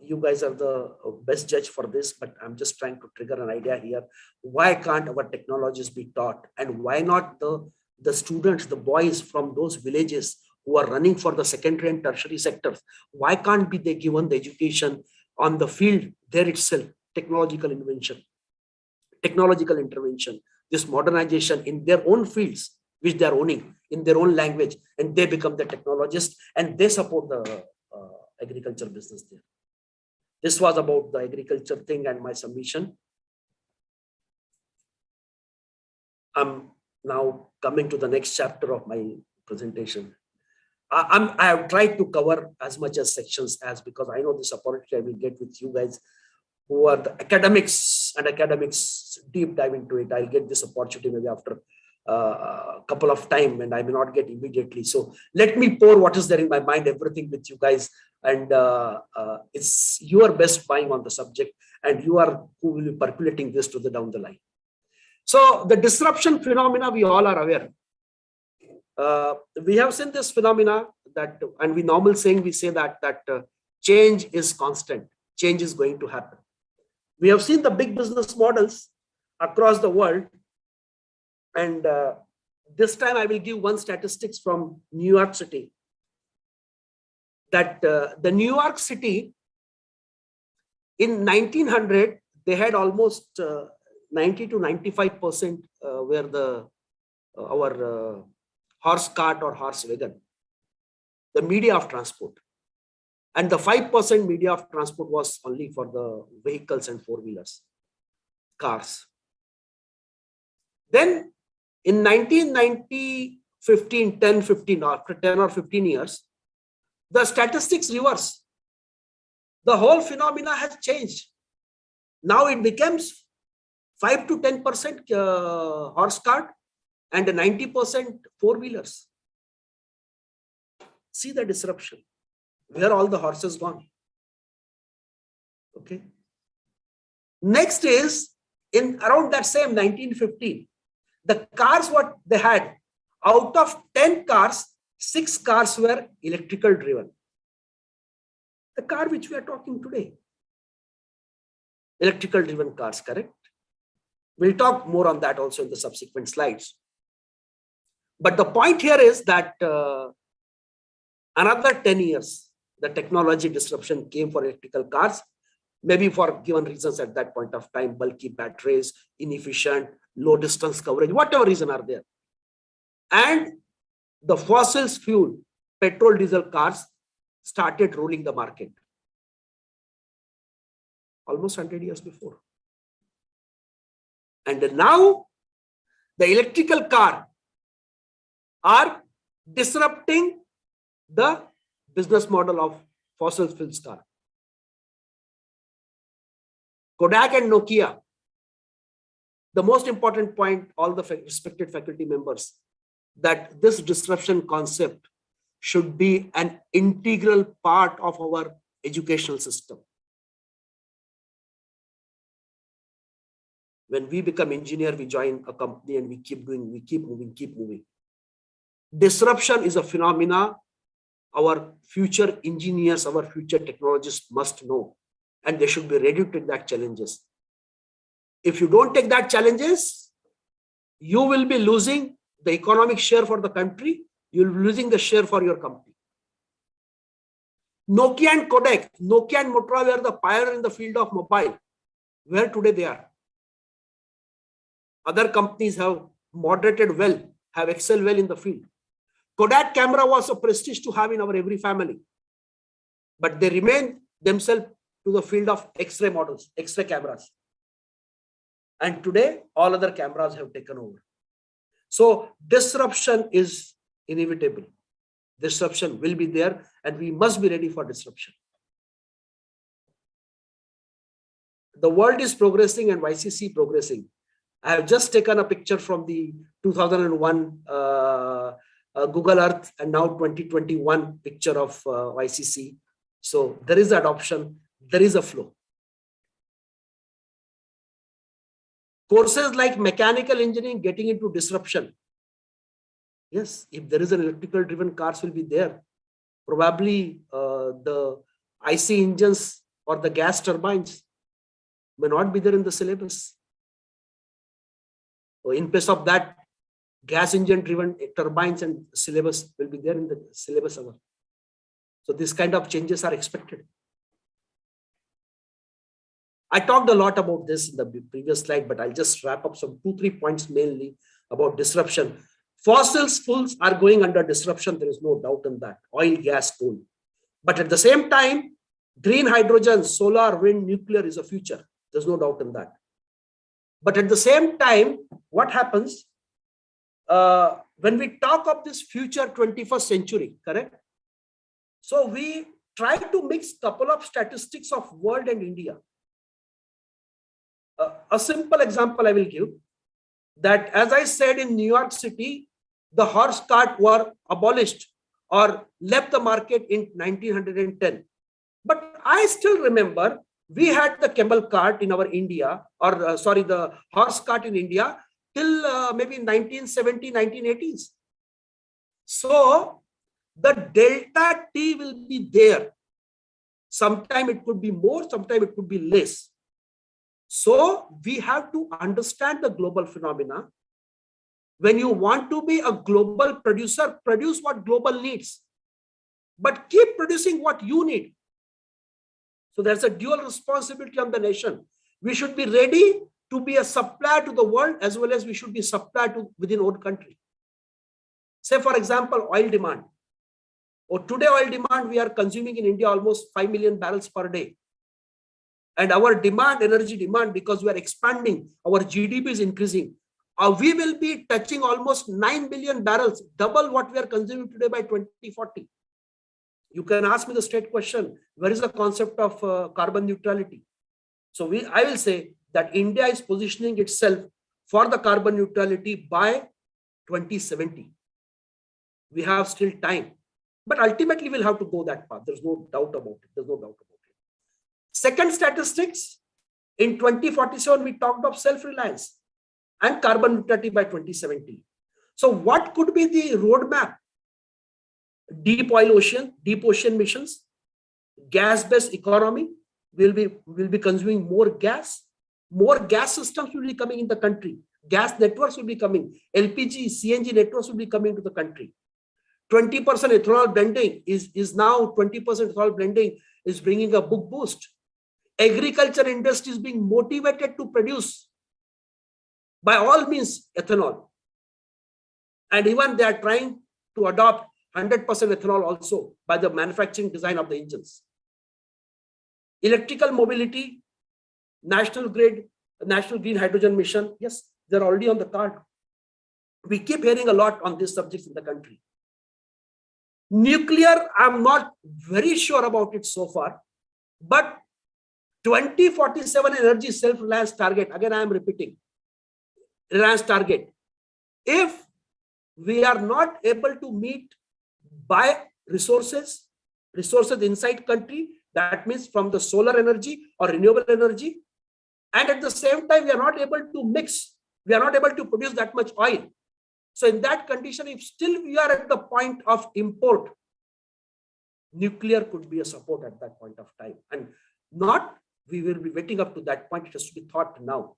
You guys are the best judge for this, but I'm just trying to trigger an idea here. Why can't our technologies be taught, and why not the students, the boys from those villages who are running for the secondary and tertiary sectors, why can't be they given the education on the field there itself, technological invention, technological intervention, this modernization in their own fields, which they are owning in their own language, and they become the technologists and they support the agriculture business there. This was about the agriculture thing and my submission. I'm now coming to the next chapter of my presentation. I have tried to cover as much as sections as, because I know this opportunity I will get with you guys who are the academics deep dive into it. I'll get this opportunity maybe after a couple of time, and I may not get immediately. So let me pour what is there in my mind, everything with you guys. And it's your best buying on the subject, and you are who will be percolating this to the down the line. So the disruption phenomena, we all are aware. We have seen this phenomena that, and we normal saying, we say that change is constant, change is going to happen. We have seen the big business models across the world, and this time I will give one statistics from New York City, that the New York City in 1900 they had almost 90 to 95% where the our horse cart or horse wagon, the media of transport, and the 5% media of transport was only for the vehicles and four-wheelers, cars. Then in 1990, 15, after 10 or 15 years, the statistics reverse. The whole phenomena has changed. Now it becomes 5 to 10% horse cart and 90% four-wheelers. See the disruption. Where all the horses gone? Okay. Next is, in around that same 1915, the cars what they had, out of 10 cars, 6 cars were electrical driven. The car which we are talking today, electrical driven cars, correct? We'll talk more on that also in the subsequent slides. But the point here is that another 10 years, the technology disruption came for electrical cars, maybe for given reasons at that point of time, bulky batteries, inefficient, low distance coverage, whatever reason are there. And the fossil fuel, petrol, diesel cars started ruling the market. Almost 100 years before. And now the electrical car are disrupting the business model of fossil fuels car. Kodak and Nokia, the most important point, all the respected faculty members, that this disruption concept should be an integral part of our educational system. When we become engineer, we join a company and we keep doing, we keep moving. Disruption is a phenomena our future engineers, our future technologists must know, and they should be ready to take that challenges. If you don't take that challenges, you will be losing the economic share for the country. You'll be losing the share for your company. Nokia and Kodak, Nokia and Motorola were the pioneer in the field of mobile, where today they are. Other companies have moderated well, have excelled well in the field. Kodak camera was a prestige to have in our every family, but they remain themselves to the field of X-ray models, X-ray cameras. And today, all other cameras have taken over. So disruption is inevitable. Disruption will be there, and we must be ready for disruption. The world is progressing and YCC progressing. I have just taken a picture from the 2001 Google Earth and now 2021 picture of YCC. So there is adoption, there is a flow. Courses like mechanical engineering getting into disruption. Yes, if there is an electrical driven cars will be there. Probably the IC engines or the gas turbines may not be there in the syllabus. So in place of that, gas engine driven turbines and syllabus will be there in the syllabus. So this kind of changes are expected. I talked a lot about this in the previous slide, but I'll just wrap up some 2-3 points mainly about disruption. Fossil fuels are going under disruption. There is no doubt in that. Oil, gas, coal. But at the same time, green hydrogen, solar, wind, nuclear is a future. There's no doubt in that. But at the same time, what happens when we talk of this future 21st century, correct? So we try to mix couple of statistics of world and India. A simple example I will give, that as I said, in New York City, the horse cart were abolished or left the market in 1910. But I still remember we had the camel cart in our India, or the horse cart in India till maybe 1970, 1980s. So the delta T will be there. Sometime it could be more, sometime it could be less. So we have to understand the global phenomena. When you want to be a global producer, produce what global needs, but keep producing what you need. So there's a dual responsibility on the nation. We should be ready to be a supplier to the world, as well as we should be supplier to within our country. Say, for example, oil demand. Or today oil demand, we are consuming in India almost 5 million barrels per day. And our demand, energy demand, because we are expanding, our GDP is increasing. We will be touching almost 9 billion barrels, double what we are consuming today by 2040. You can ask me the straight question, where is the concept of carbon neutrality? So I will say that India is positioning itself for the carbon neutrality by 2070. We have still time, but ultimately we'll have to go that path. There's no doubt about it. There's no doubt about it. Second statistics, in 2047, we talked of self-reliance and carbon neutrality by 2070. So what could be the roadmap? Deep ocean missions, gas-based economy. We'll be consuming more gas systems will be coming in the country. Gas networks will be coming. LPG, CNG networks will be coming to the country. 20% ethanol blending is now 20% ethanol blending is bringing a big boost. Agriculture industry is being motivated to produce by all means ethanol. And even they are trying to adopt 100% ethanol also by the manufacturing design of the engines. Electrical mobility, national green hydrogen mission. Yes, they're already on the card. We keep hearing a lot on these subjects in the country. Nuclear, I'm not very sure about it so far, but 2047 energy self-reliance target, again I am repeating, reliance target. If we are not able to meet by resources inside country, that means from the solar energy or renewable energy, and at the same time we are not able to mix, we are not able to produce that much oil. So in that condition, if still we are at the point of import, nuclear could be a support at that point of time. And not we will be waiting up to that point, it has to be thought now.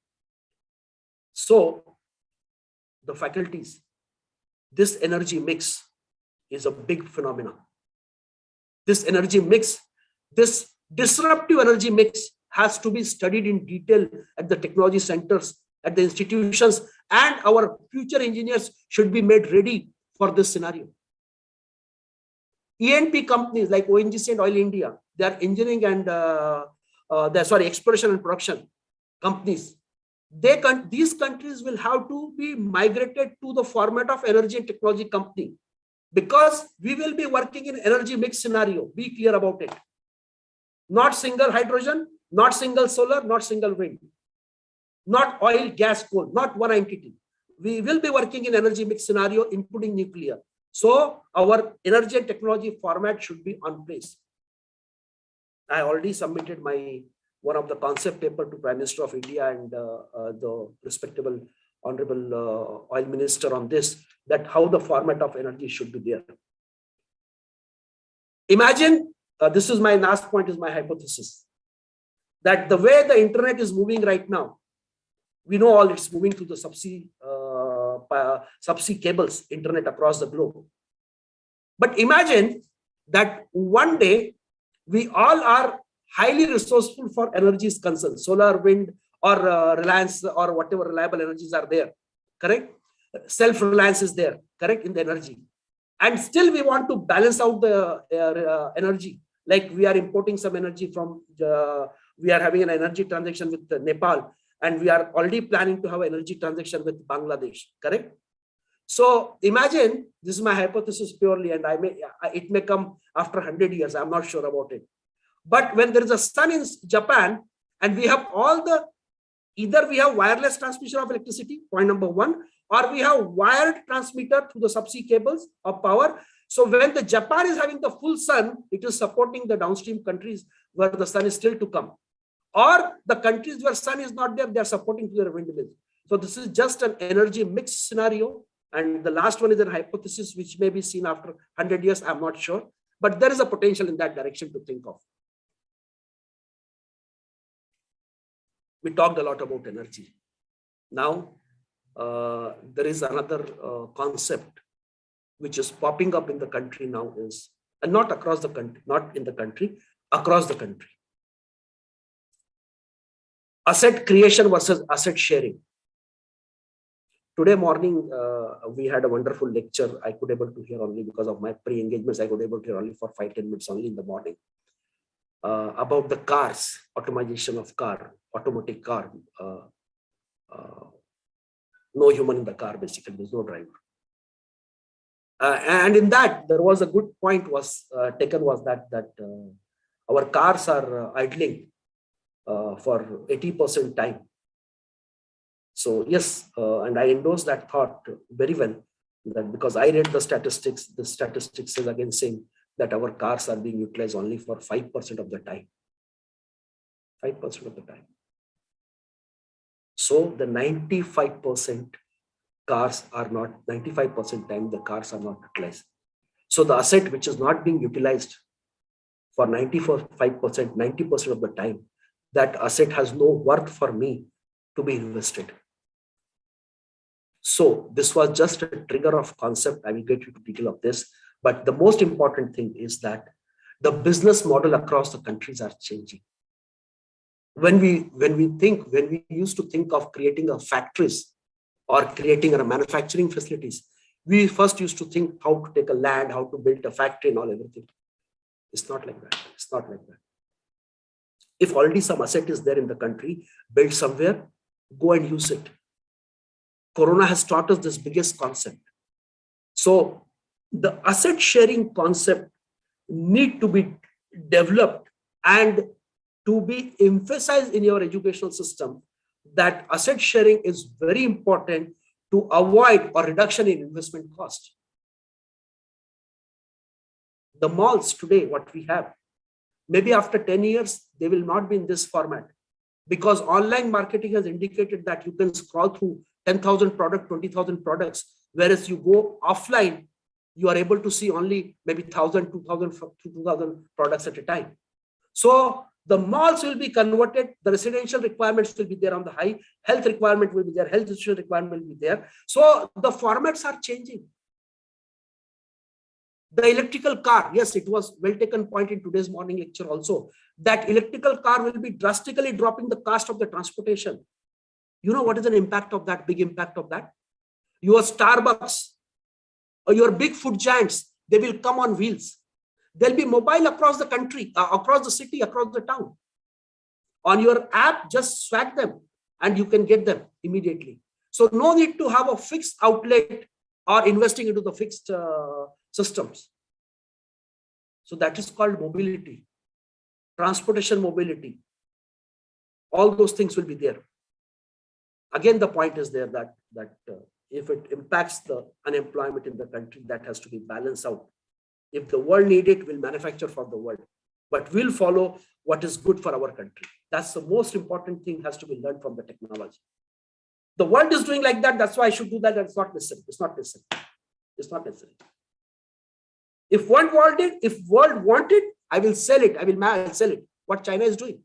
So the faculties, this energy mix is a big phenomenon. This energy mix, this disruptive energy mix has to be studied in detail at the technology centers, at the institutions, and our future engineers should be made ready for this scenario. E&P companies like ONGC and Oil India, they are engineering and exploration and production companies. these countries will have to be migrated to the format of energy and technology company, because we will be working in energy mix scenario. Be clear about it. Not single hydrogen, not single solar, not single wind, not oil, gas, coal, not one entity. We will be working in energy mix scenario, including nuclear. So our energy and technology format should be on place. I already submitted one of the concept paper to Prime Minister of India and the respectable Honorable Oil Minister on this, that how the format of energy should be there. Imagine, this is my last point, is my hypothesis, that the way the internet is moving right now, we know all it's moving through the subsea cables, internet across the globe. But imagine that one day we all are highly resourceful for energy is concerned, solar, wind, or reliance, or whatever reliable energies are there, correct? Self-reliance is there, correct, in the energy. And still we want to balance out the energy. Like we are importing some energy from, we are having an energy transaction with Nepal, and we are already planning to have an energy transaction with Bangladesh, correct? So imagine, this is my hypothesis purely, and it may come after 100 years, I'm not sure about it. But when there is a sun in Japan, and we have either we have wireless transmission of electricity, point number one, or we have wired transmitter through the subsea cables of power. So when the Japan is having the full sun, it is supporting the downstream countries where the sun is still to come. Or the countries where sun is not there, they are supporting to their windmills. So this is just an energy mix scenario. And the last one is a hypothesis which may be seen after 100 years, I'm not sure. But there is a potential in that direction to think of. We talked a lot about energy. Now, there is another concept which is popping up in the country now, is, and not across the country, not in the country, across the country. Asset creation versus asset sharing. Today morning, we had a wonderful lecture. I could able to hear only because of my pre-engagements. I could able to hear only for 5-10 minutes only in the morning. About the cars, automation of car, automatic car. No human in the car, basically, there's no driver. And in that, there was a good point was taken, was that our cars are idling for 80% time. So yes, and I endorse that thought very well, that because I read the statistics is again saying that our cars are being utilized only for 5% of the time. 5% of the time. So the 95% cars are not, 95% time the cars are not utilized. So the asset which is not being utilized for 95%, 90% of the time, that asset has no worth for me to be invested. So this was just a trigger of concept. I will get you to detail of this. But the most important thing is that the business model across the countries are changing. When we used to think of creating a factories or creating a manufacturing facilities, we first used to think how to take a land, how to build a factory and all everything. It's not like that. It's not like that. If already some asset is there in the country, build somewhere, go and use it. Corona has taught us this biggest concept. So the asset sharing concept need to be developed and to be emphasized in your educational system, that asset sharing is very important to avoid or reduction in investment cost. The malls today, what we have, maybe after 10 years, they will not be in this format, because online marketing has indicated that you can scroll through 10,000 products, 20,000 products, whereas you go offline, you are able to see only maybe 1,000, 2,000 products at a time. So the malls will be converted, the residential requirements will be there on the high, health requirement will be there, health institution requirement will be there. So the formats are changing. The electrical car, yes, it was well taken point in today's morning lecture also, that electrical car will be drastically dropping the cost of the transportation. You know what is an impact of that, big impact of that? Your Starbucks or your big food giants, they will come on wheels. They'll be mobile across the country, across the city, across the town. On your app, just swag them. and you can get them immediately. So no need to have a fixed outlet or investing into the fixed systems. So that is called mobility, transportation mobility. All those things will be there. Again, the point is there that if it impacts the unemployment in the country, that has to be balanced out. If the world need it, we'll manufacture for the world, but we'll follow what is good for our country. That's the most important thing, has to be learned from the technology. The world is doing like that. That's why I should do that. That's not necessary. It's not necessary. It's not necessary. If world wanted, I will sell it. I will sell it. What China is doing.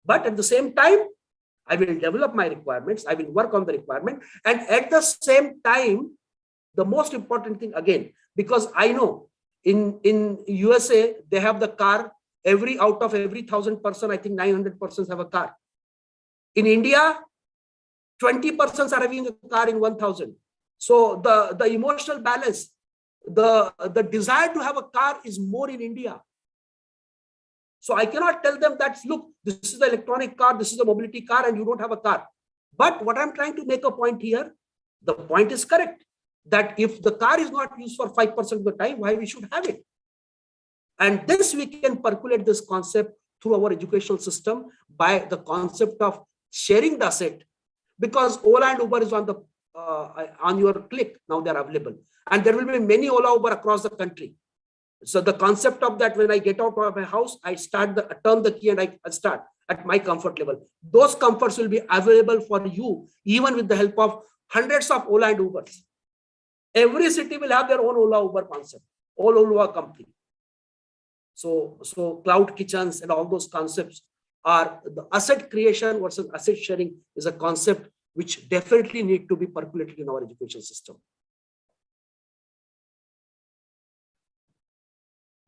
But at the same time, I will develop my requirements. I will work on the requirement. And at the same time, the most important thing again, because I know in USA, they have the car, out of every 1,000 person, I think 900 persons have a car. In India, 20 persons are having a car in 1,000. So the emotional balance, the desire to have a car is more in India. So I cannot tell them that, look, this is the electronic car, this is the mobility car, and you don't have a car. But what I'm trying to make a point here, the point is correct, that if the car is not used for 5% of the time, why we should have it? And this we can percolate this concept through our educational system by the concept of sharing the asset, because Ola and Uber is on your click. Now they're available, and there will be many Ola Uber across the country. So the concept of that, when I get out of my house, I turn the key and I start at my comfort level. Those comforts will be available for you, even with the help of hundreds of Ola and Ubers. Every city will have their own Ola Uber concept, all Ola company. So cloud kitchens and all those concepts are the asset creation versus asset sharing is a concept which definitely need to be percolated in our education system.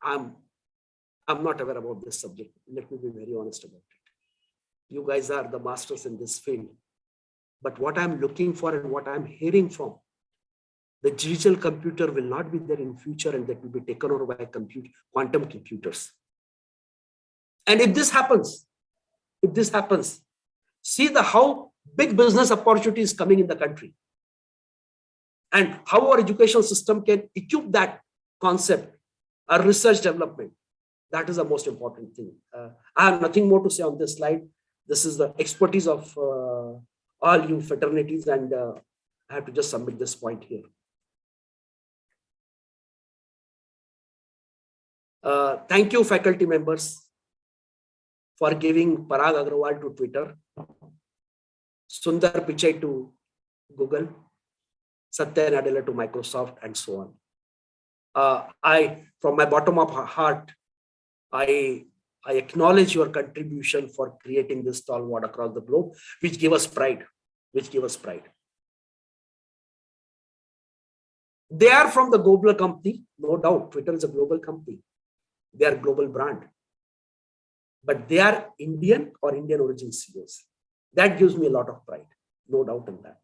I'm not aware about this subject. Let me be very honest about it. You guys are the masters in this field. But what I'm looking for and what I'm hearing from, the digital computer will not be there in future, and that will be taken over by quantum computers. And if this happens, see how big business opportunity is coming in the country, and how our educational system can equip that concept, our research development. That is the most important thing. I have nothing more to say on this slide. This is the expertise of all you fraternities, and I have to just submit this point here. Thank you, faculty members, for giving Parag Agrawal to Twitter, Sundar Pichai to Google, Satya Nadella to Microsoft, and so on. From my bottom of heart, I acknowledge your contribution for creating this stalwart across the globe, which gave us pride. They are from the global company, no doubt. Twitter is a global company. They are global brand. But they are Indian or Indian origin CEOs. That gives me a lot of pride, no doubt in that.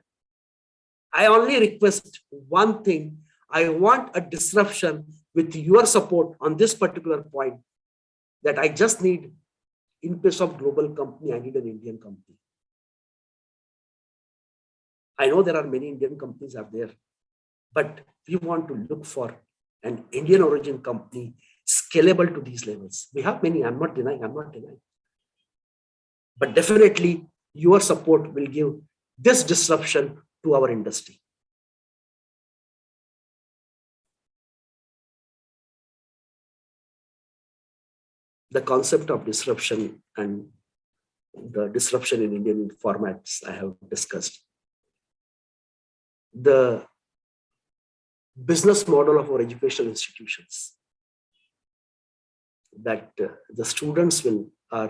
I only request one thing. I want a disruption with your support on this particular point, that I just need, in place of global company, I need an Indian company. I know there are many Indian companies out there, but we want to look for an Indian origin company scalable to these levels. We have many, I'm not denying. But definitely your support will give this disruption to our industry. The concept of disruption and the disruption in Indian formats I have discussed. The business model of our educational institutions, that the students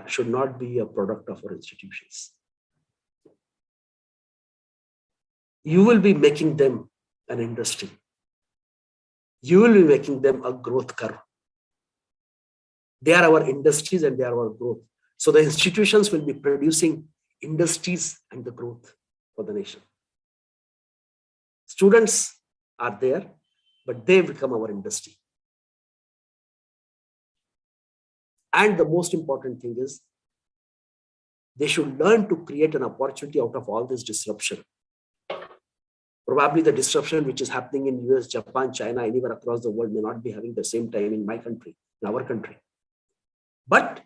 should not be a product of our institutions. You will be making them an industry. You will be making them a growth curve. They are our industries and they are our growth. So the institutions will be producing industries and the growth for the nation. Students are there, but they become our industry. And the most important thing is, They should learn to create an opportunity out of all this disruption. Probably the disruption which is happening in US, Japan, China, anywhere across the world may not be having the same time in my country, in our country. But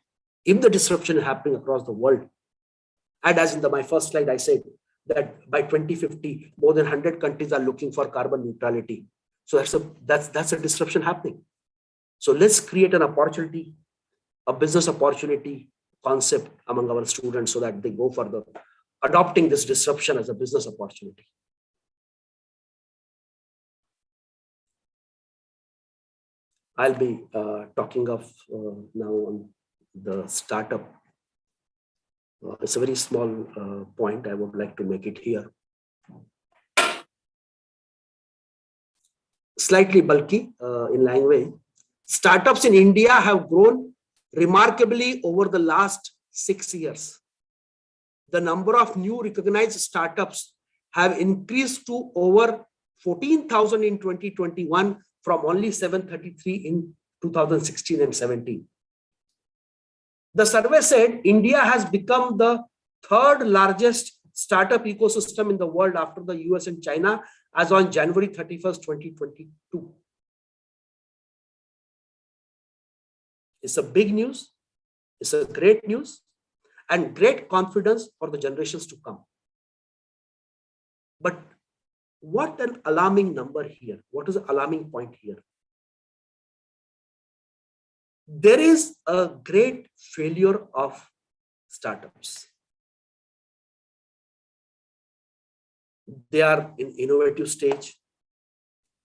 if the disruption is happening across the world, and as in my first slide, I said that by 2050, more than 100 countries are looking for carbon neutrality. So that's a disruption happening. So let's create an opportunity, a business opportunity concept among our students so that they go for the adopting this disruption as a business opportunity. I'll be talking of now on the startup. It's a very small point. I would like to make it here. Slightly bulky in language. Startups in India have grown remarkably over the last 6 years. The number of new recognized startups have increased to over 14,000 in 2021 from only 733 in 2016 and 17. The survey said India has become the third largest startup ecosystem in the world after the US and China as on January 31st, 2022. It's a big news. It's a great news and great confidence for the generations to come. But what an alarming number here. What is the alarming point here? There is a great failure of startups. They are in innovative stage,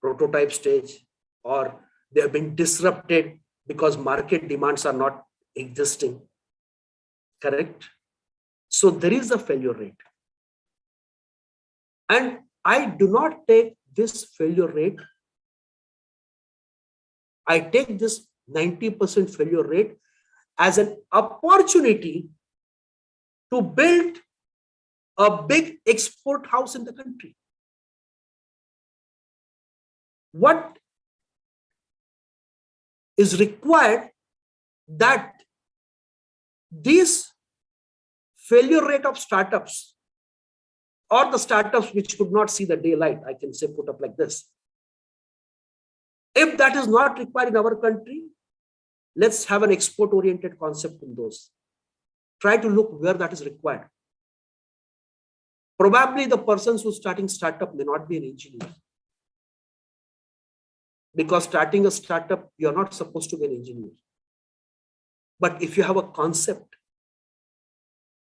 prototype stage, or they have been disrupted because market demands are not existing. Correct? So there is a failure rate. And I do not take this failure rate. I take this 90% failure rate as an opportunity to build a big export house in the country. What is required that this failure rate of startups or the startups which could not see the daylight, I can say put up like this. If that is not required in our country, let's have an export-oriented concept in those. Try to look where that is required. Probably the persons who are starting startup may not be an engineer. Because starting a startup, you're not supposed to be an engineer. But if you have a concept,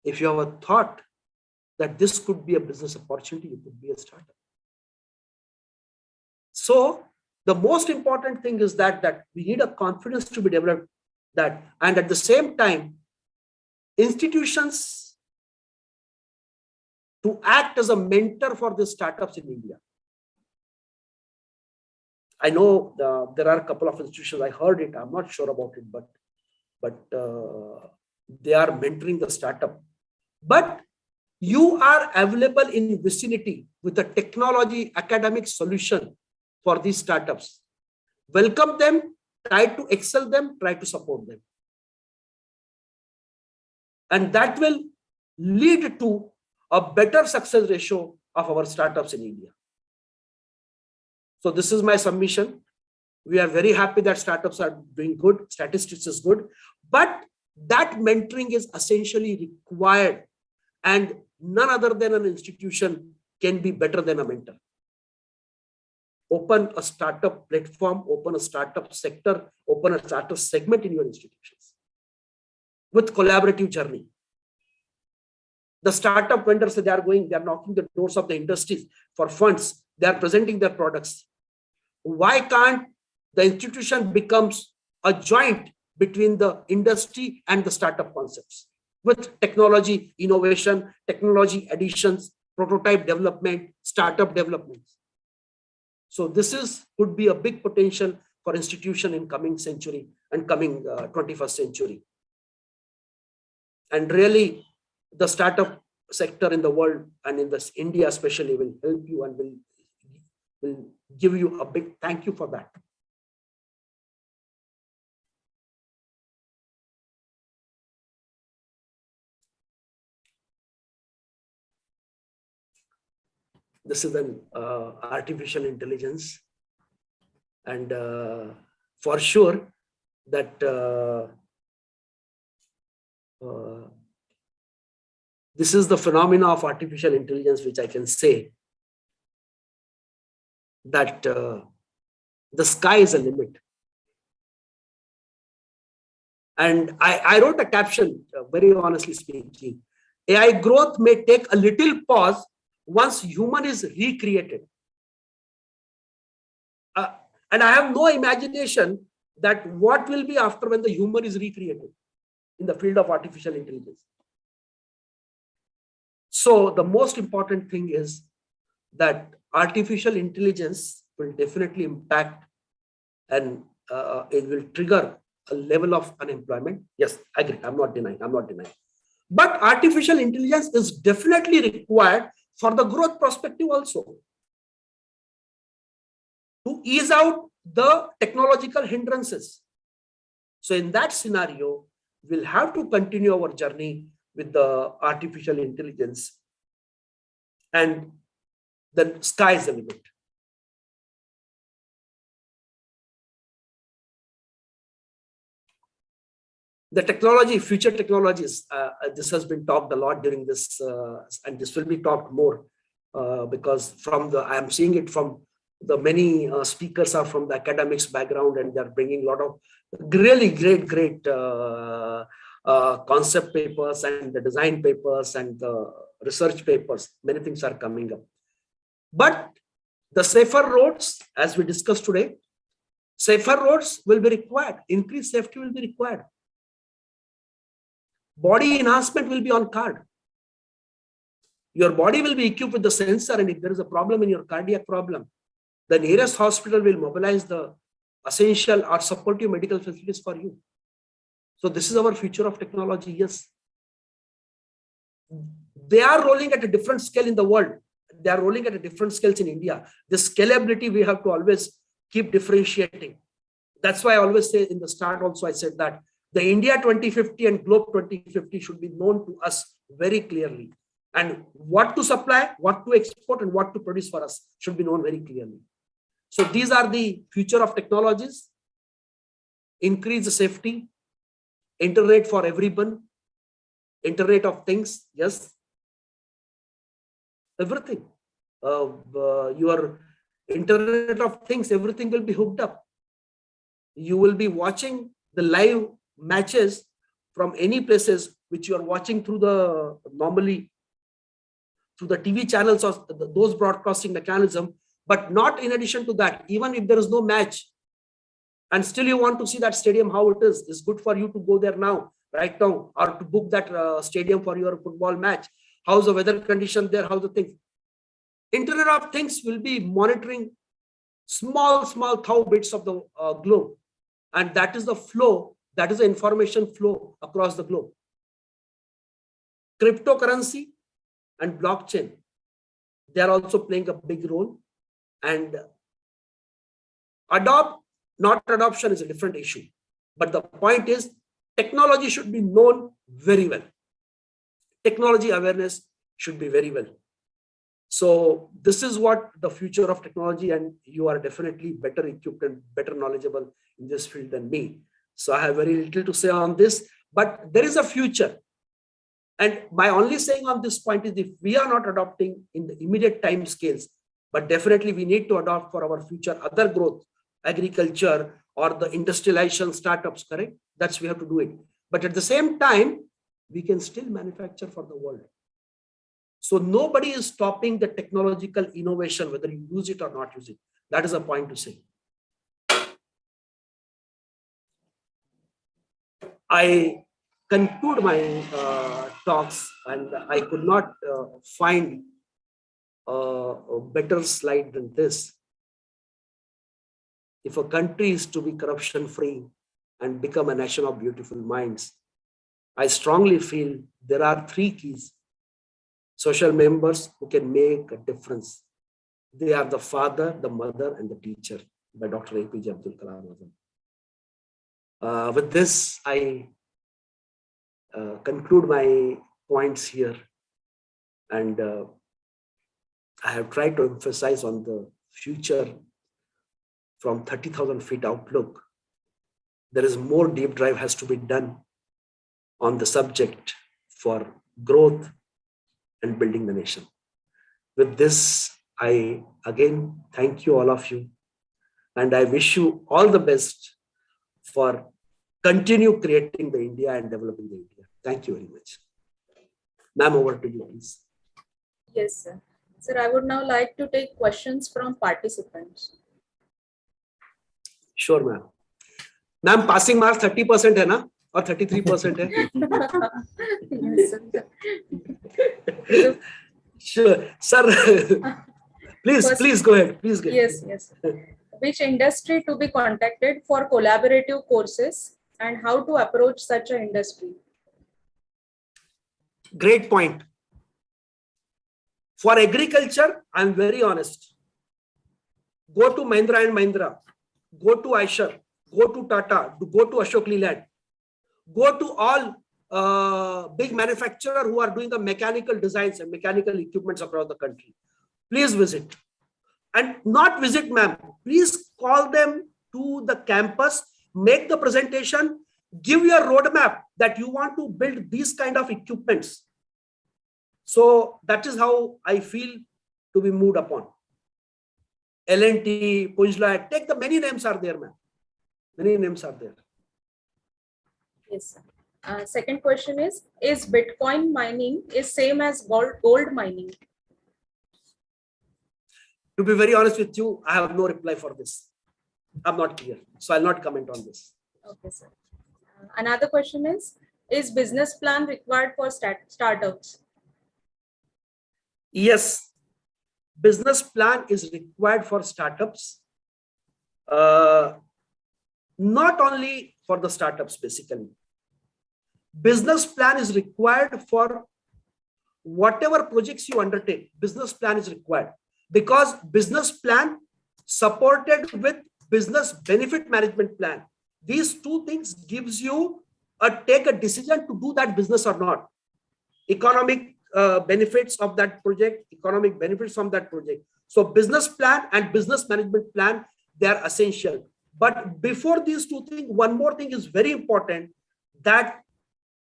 if you have a thought that this could be a business opportunity, it could be a startup. So the most important thing is that we need a confidence to be developed that, and at the same time, institutions to act as a mentor for the startups in India. I know there are a couple of institutions, I heard it, I'm not sure about it, but they are mentoring the startup. But you are available in vicinity with a technology academic solution for these startups. Welcome them, try to excel them, try to support them. And that will lead to a better success ratio of our startups in India. So this is my submission. We are very happy that startups are doing good, statistics is good, but that mentoring is essentially required, and none other than an institution can be better than a mentor. Open a startup platform, open a startup sector, open a startup segment in your institutions with collaborative journey. The startup vendors, they are knocking the doors of the industries for funds. They are presenting their products. Why can't the institution becomes a joint between the industry and the startup concepts with technology innovation, technology additions, prototype development, startup developments? So this could be a big potential for institution in coming century and coming 21st century. And really, the startup sector in the world and in this India especially will help you and will give you a big thank you for that. This is an artificial intelligence, and for sure that this is the phenomena of artificial intelligence, which I can say that the sky is a limit. And I wrote a caption, very honestly speaking, AI growth may take a little pause once human is recreated. And I have no imagination that what will be after when the human is recreated in the field of artificial intelligence. So the most important thing is that artificial intelligence will definitely impact, and it will trigger a level of unemployment. Yes, I agree. I'm not denying. But artificial intelligence is definitely required for the growth perspective also, to ease out the technological hindrances. So in that scenario, we'll have to continue our journey with the artificial intelligence, and the sky is the limit. The technology, future technologies, this has been talked a lot during this, and this will be talked more because I am seeing it from the many speakers are from the academics background, and they're bringing a lot of really great concept papers and the design papers and the research papers. Many things are coming up. But the safer roads, as we discussed today, safer roads will be required. Increased safety will be required. Body enhancement will be on card. Your body will be equipped with the sensor, and if there is a problem in your cardiac problem, the nearest hospital will mobilize the essential or supportive medical facilities for you. So this is our future of technology. Yes, they are rolling at a different scale in the world. They are rolling at a different scales in India. The scalability we have to always keep differentiating. That's why I always say in the start also, I said that the India 2050 and Globe 2050 should be known to us very clearly. And what to supply, what to export, and what to produce for us should be known very clearly. So these are the future of technologies. Increase the safety, internet for everyone, internet of things, yes, everything. Your internet of things, everything will be hooked up. You will be watching the live matches from any places which you are watching through the normally through the TV channels or those broadcasting mechanism, but not in addition to that. Even if there is no match and still you want to see that stadium how it is, it's good for you to go there now, right now, or to book that stadium for your football match. How's the weather condition there? How's the things? Internet of Things will be monitoring small thou bits of the globe, and that is the flow, that is the information flow across the globe. Cryptocurrency and blockchain, they are also playing a big role. And not adoption is a different issue, but the point is technology should be known very well. Technology awareness should be very well. So this is what the future of technology, and you are definitely better equipped and better knowledgeable in this field than me. So I have very little to say on this, but there is a future. And my only saying on this point is, if we are not adopting in the immediate time scales, but definitely we need to adopt for our future other growth, agriculture or the industrialization startups, correct? That's we have to do it. But at the same time, we can still manufacture for the world. So nobody is stopping the technological innovation, whether you use it or not use it. That is a point to say. I conclude my talks, and I could not find a better slide than this. If a country is to be corruption free and become a nation of beautiful minds, I strongly feel there are three keys. Social members who can make a difference. They are the father, the mother, and the teacher, by Dr. APJ Abdul Kalam. With this, I conclude my points here, and I have tried to emphasize on the future from 30,000 feet outlook. There is more deep dive has to be done on the subject for growth and building the nation. With this, I again thank you, all of you, and I wish you all the best for continue creating the India and developing the India. Thank you very much. Ma'am, over to you, please. Yes, sir. Sir, I would now like to take questions from participants. Sure, ma'am. Ma'am, passing marks 30% है ना और 33% है? Yes, sir. Sure, sir. Please go ahead. Please go ahead. Yes. Which industry to be contacted for collaborative courses and how to approach such an industry? Great point. For agriculture, I'm very honest. Go to Mahindra and Mahindra, go to Eicher, go to Tata, go to Ashok Leyland, go to all big manufacturers who are doing the mechanical designs and mechanical equipments across the country. Please visit. And not visit, ma'am. Please call them to the campus, make the presentation, give your roadmap that you want to build these kind of equipments. So that is how I feel to be moved upon. L&T, Punjla, take the many names are there, ma'am. Many names are there. Yes. Second question is Bitcoin mining is same as gold mining? To be very honest with you, I have no reply for this. I'm not clear. So I'll not comment on this. Okay, sir. Another question is business plan required for startups? Yes, business plan is required for startups. Not only for the startups, basically. Business plan is required for whatever projects you undertake. Business plan is required because business plan supported with business benefit management plan. These two things gives you take a decision to do that business or not. Economic benefits of that project, economic benefits from that project. So business plan and business management plan, they are essential. But before these two things, one more thing is very important, that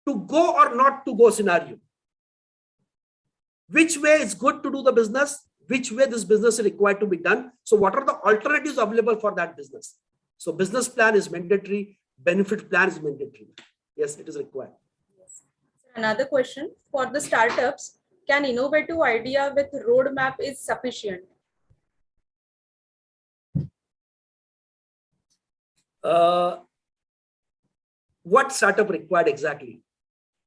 to go or not to go scenario. Which way is good to do the business? Which way this business is required to be done? So what are the alternatives available for that business? So business plan is mandatory, benefit plan is mandatory. Yes, it is required. Yes. Another question for the startups, can innovative idea with roadmap is sufficient? What startup required exactly?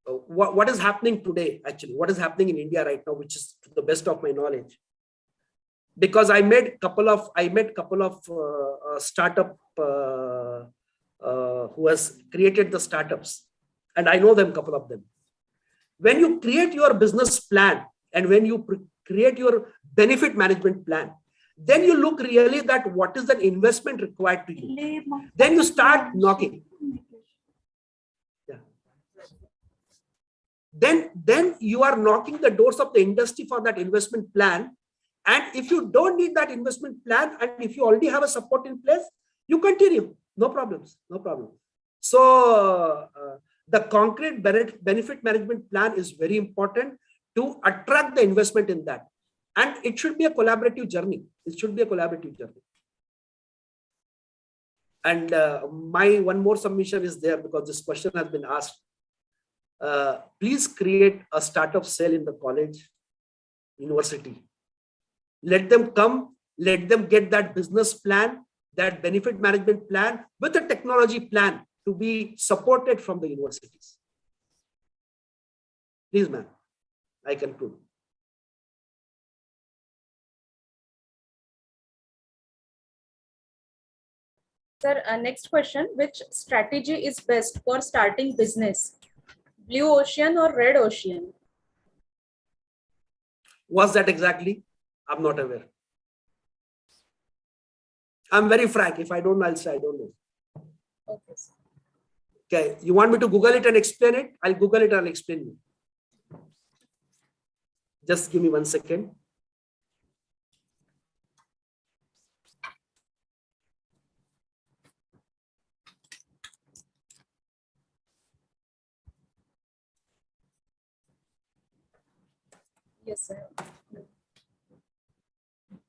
What is happening today, actually? What is happening in India right now, which is to the best of my knowledge? Because I met couple of startup who has created the startups, and I know them, couple of them. When you create your business plan and when you create your benefit management plan, then you look really that what is the investment required to you. Then you start knocking. Yeah. Then you are knocking the doors of the industry for that investment plan. And if you don't need that investment plan, and if you already have a support in place, you continue. No problems. No problem. So the concrete benefit management plan is very important to attract the investment in that. And it should be a collaborative journey. It should be a collaborative journey. And my one more submission is there because this question has been asked. Please create a startup cell in the college, university. Let them come, let them get that business plan, that benefit management plan with a technology plan to be supported from the universities. Please, ma'am, I conclude. Sir, next question, which strategy is best for starting business? Blue ocean or red ocean? What's that exactly? I'm not aware. I'm very frank. If I don't know, I'll say I don't know. Okay, sir. Okay, you want me to Google it and explain it? I'll Google it and explain you. Just give me 1 second. Yes, sir.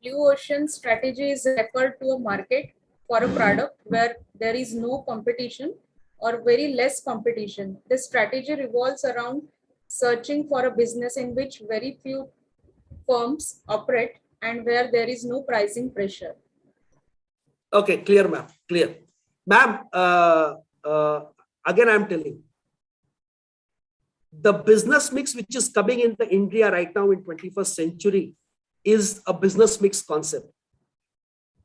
Blue ocean strategy is referred to a market for a product where there is no competition or very less competition. This strategy revolves around searching for a business in which very few firms operate and where there is no pricing pressure. Okay, clear, ma'am. Clear. Ma'am, again, I'm telling the business mix which is coming in the India right now in 21st century is a business mix concept.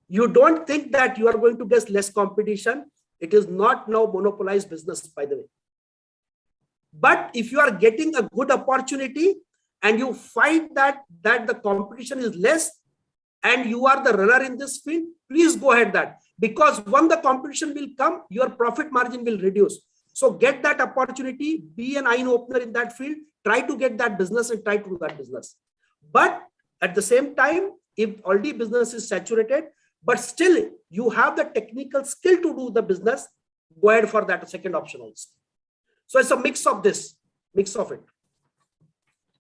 You don't think that you are going to get less competition. It is not now monopolized business, by the way. But if you are getting a good opportunity and you find that the competition is less and you are the runner in this field, please go ahead that. Because when the competition will come, your profit margin will reduce. So get that opportunity, be an eye opener in that field, try to get that business and try to do that business. But at the same time, if already business is saturated, but still you have the technical skill to do the business, go ahead for that second option also. So it's a mix of this, mix of it.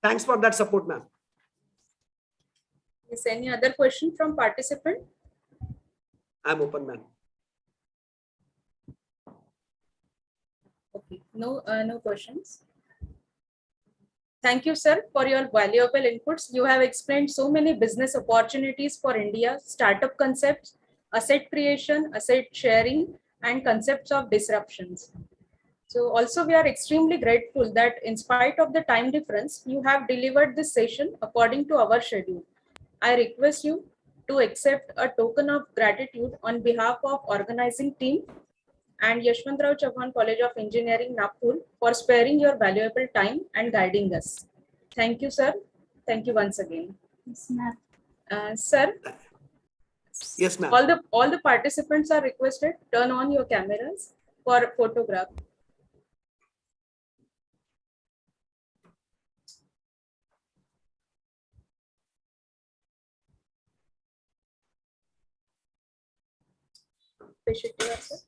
Thanks for that support, ma'am. Is any other question from participant? I'm open, ma'am. Okay, no questions. Thank you, sir, for your valuable inputs. You have explained so many business opportunities for India, startup concepts, asset creation, asset sharing, and concepts of disruptions. So also we are extremely grateful that in spite of the time difference, you have delivered this session according to our schedule. I request you to accept a token of gratitude on behalf of organizing team and Yashwantrao Chauhan College of Engineering, Nagpur, for sparing your valuable time and guiding us. Thank you, sir. Thank you once again. Yes, ma'am. Sir. Yes, ma'am. All the participants are requested turn on your cameras for photograph. Sir.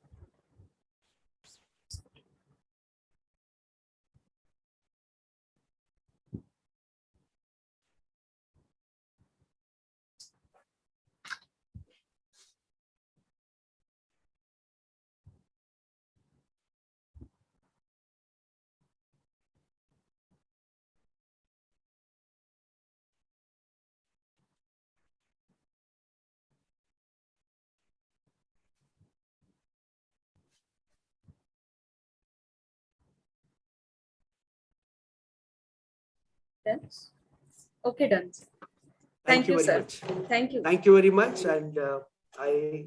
Done? Okay, done. Thank you, sir. Much. Thank you. Thank you very much. And I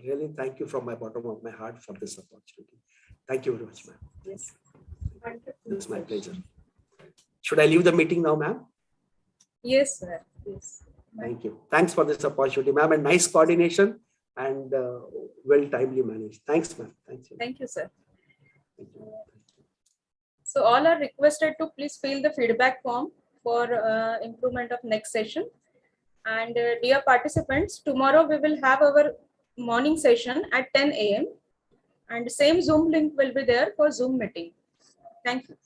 really thank you from my bottom of my heart for this opportunity. Thank you very much, ma'am. Yes. It's my pleasure. Should I leave the meeting now, ma'am? Yes, sir. Yes. Thank you. Thanks for this opportunity, ma'am, and nice coordination and well timely managed. Thanks, ma'am. Thank you. Thank you, sir. Thank you. So all are requested to please fill the feedback form for improvement of next session. And dear participants, tomorrow we will have our morning session at 10 a.m. and same Zoom link will be there for Zoom meeting. Thank you.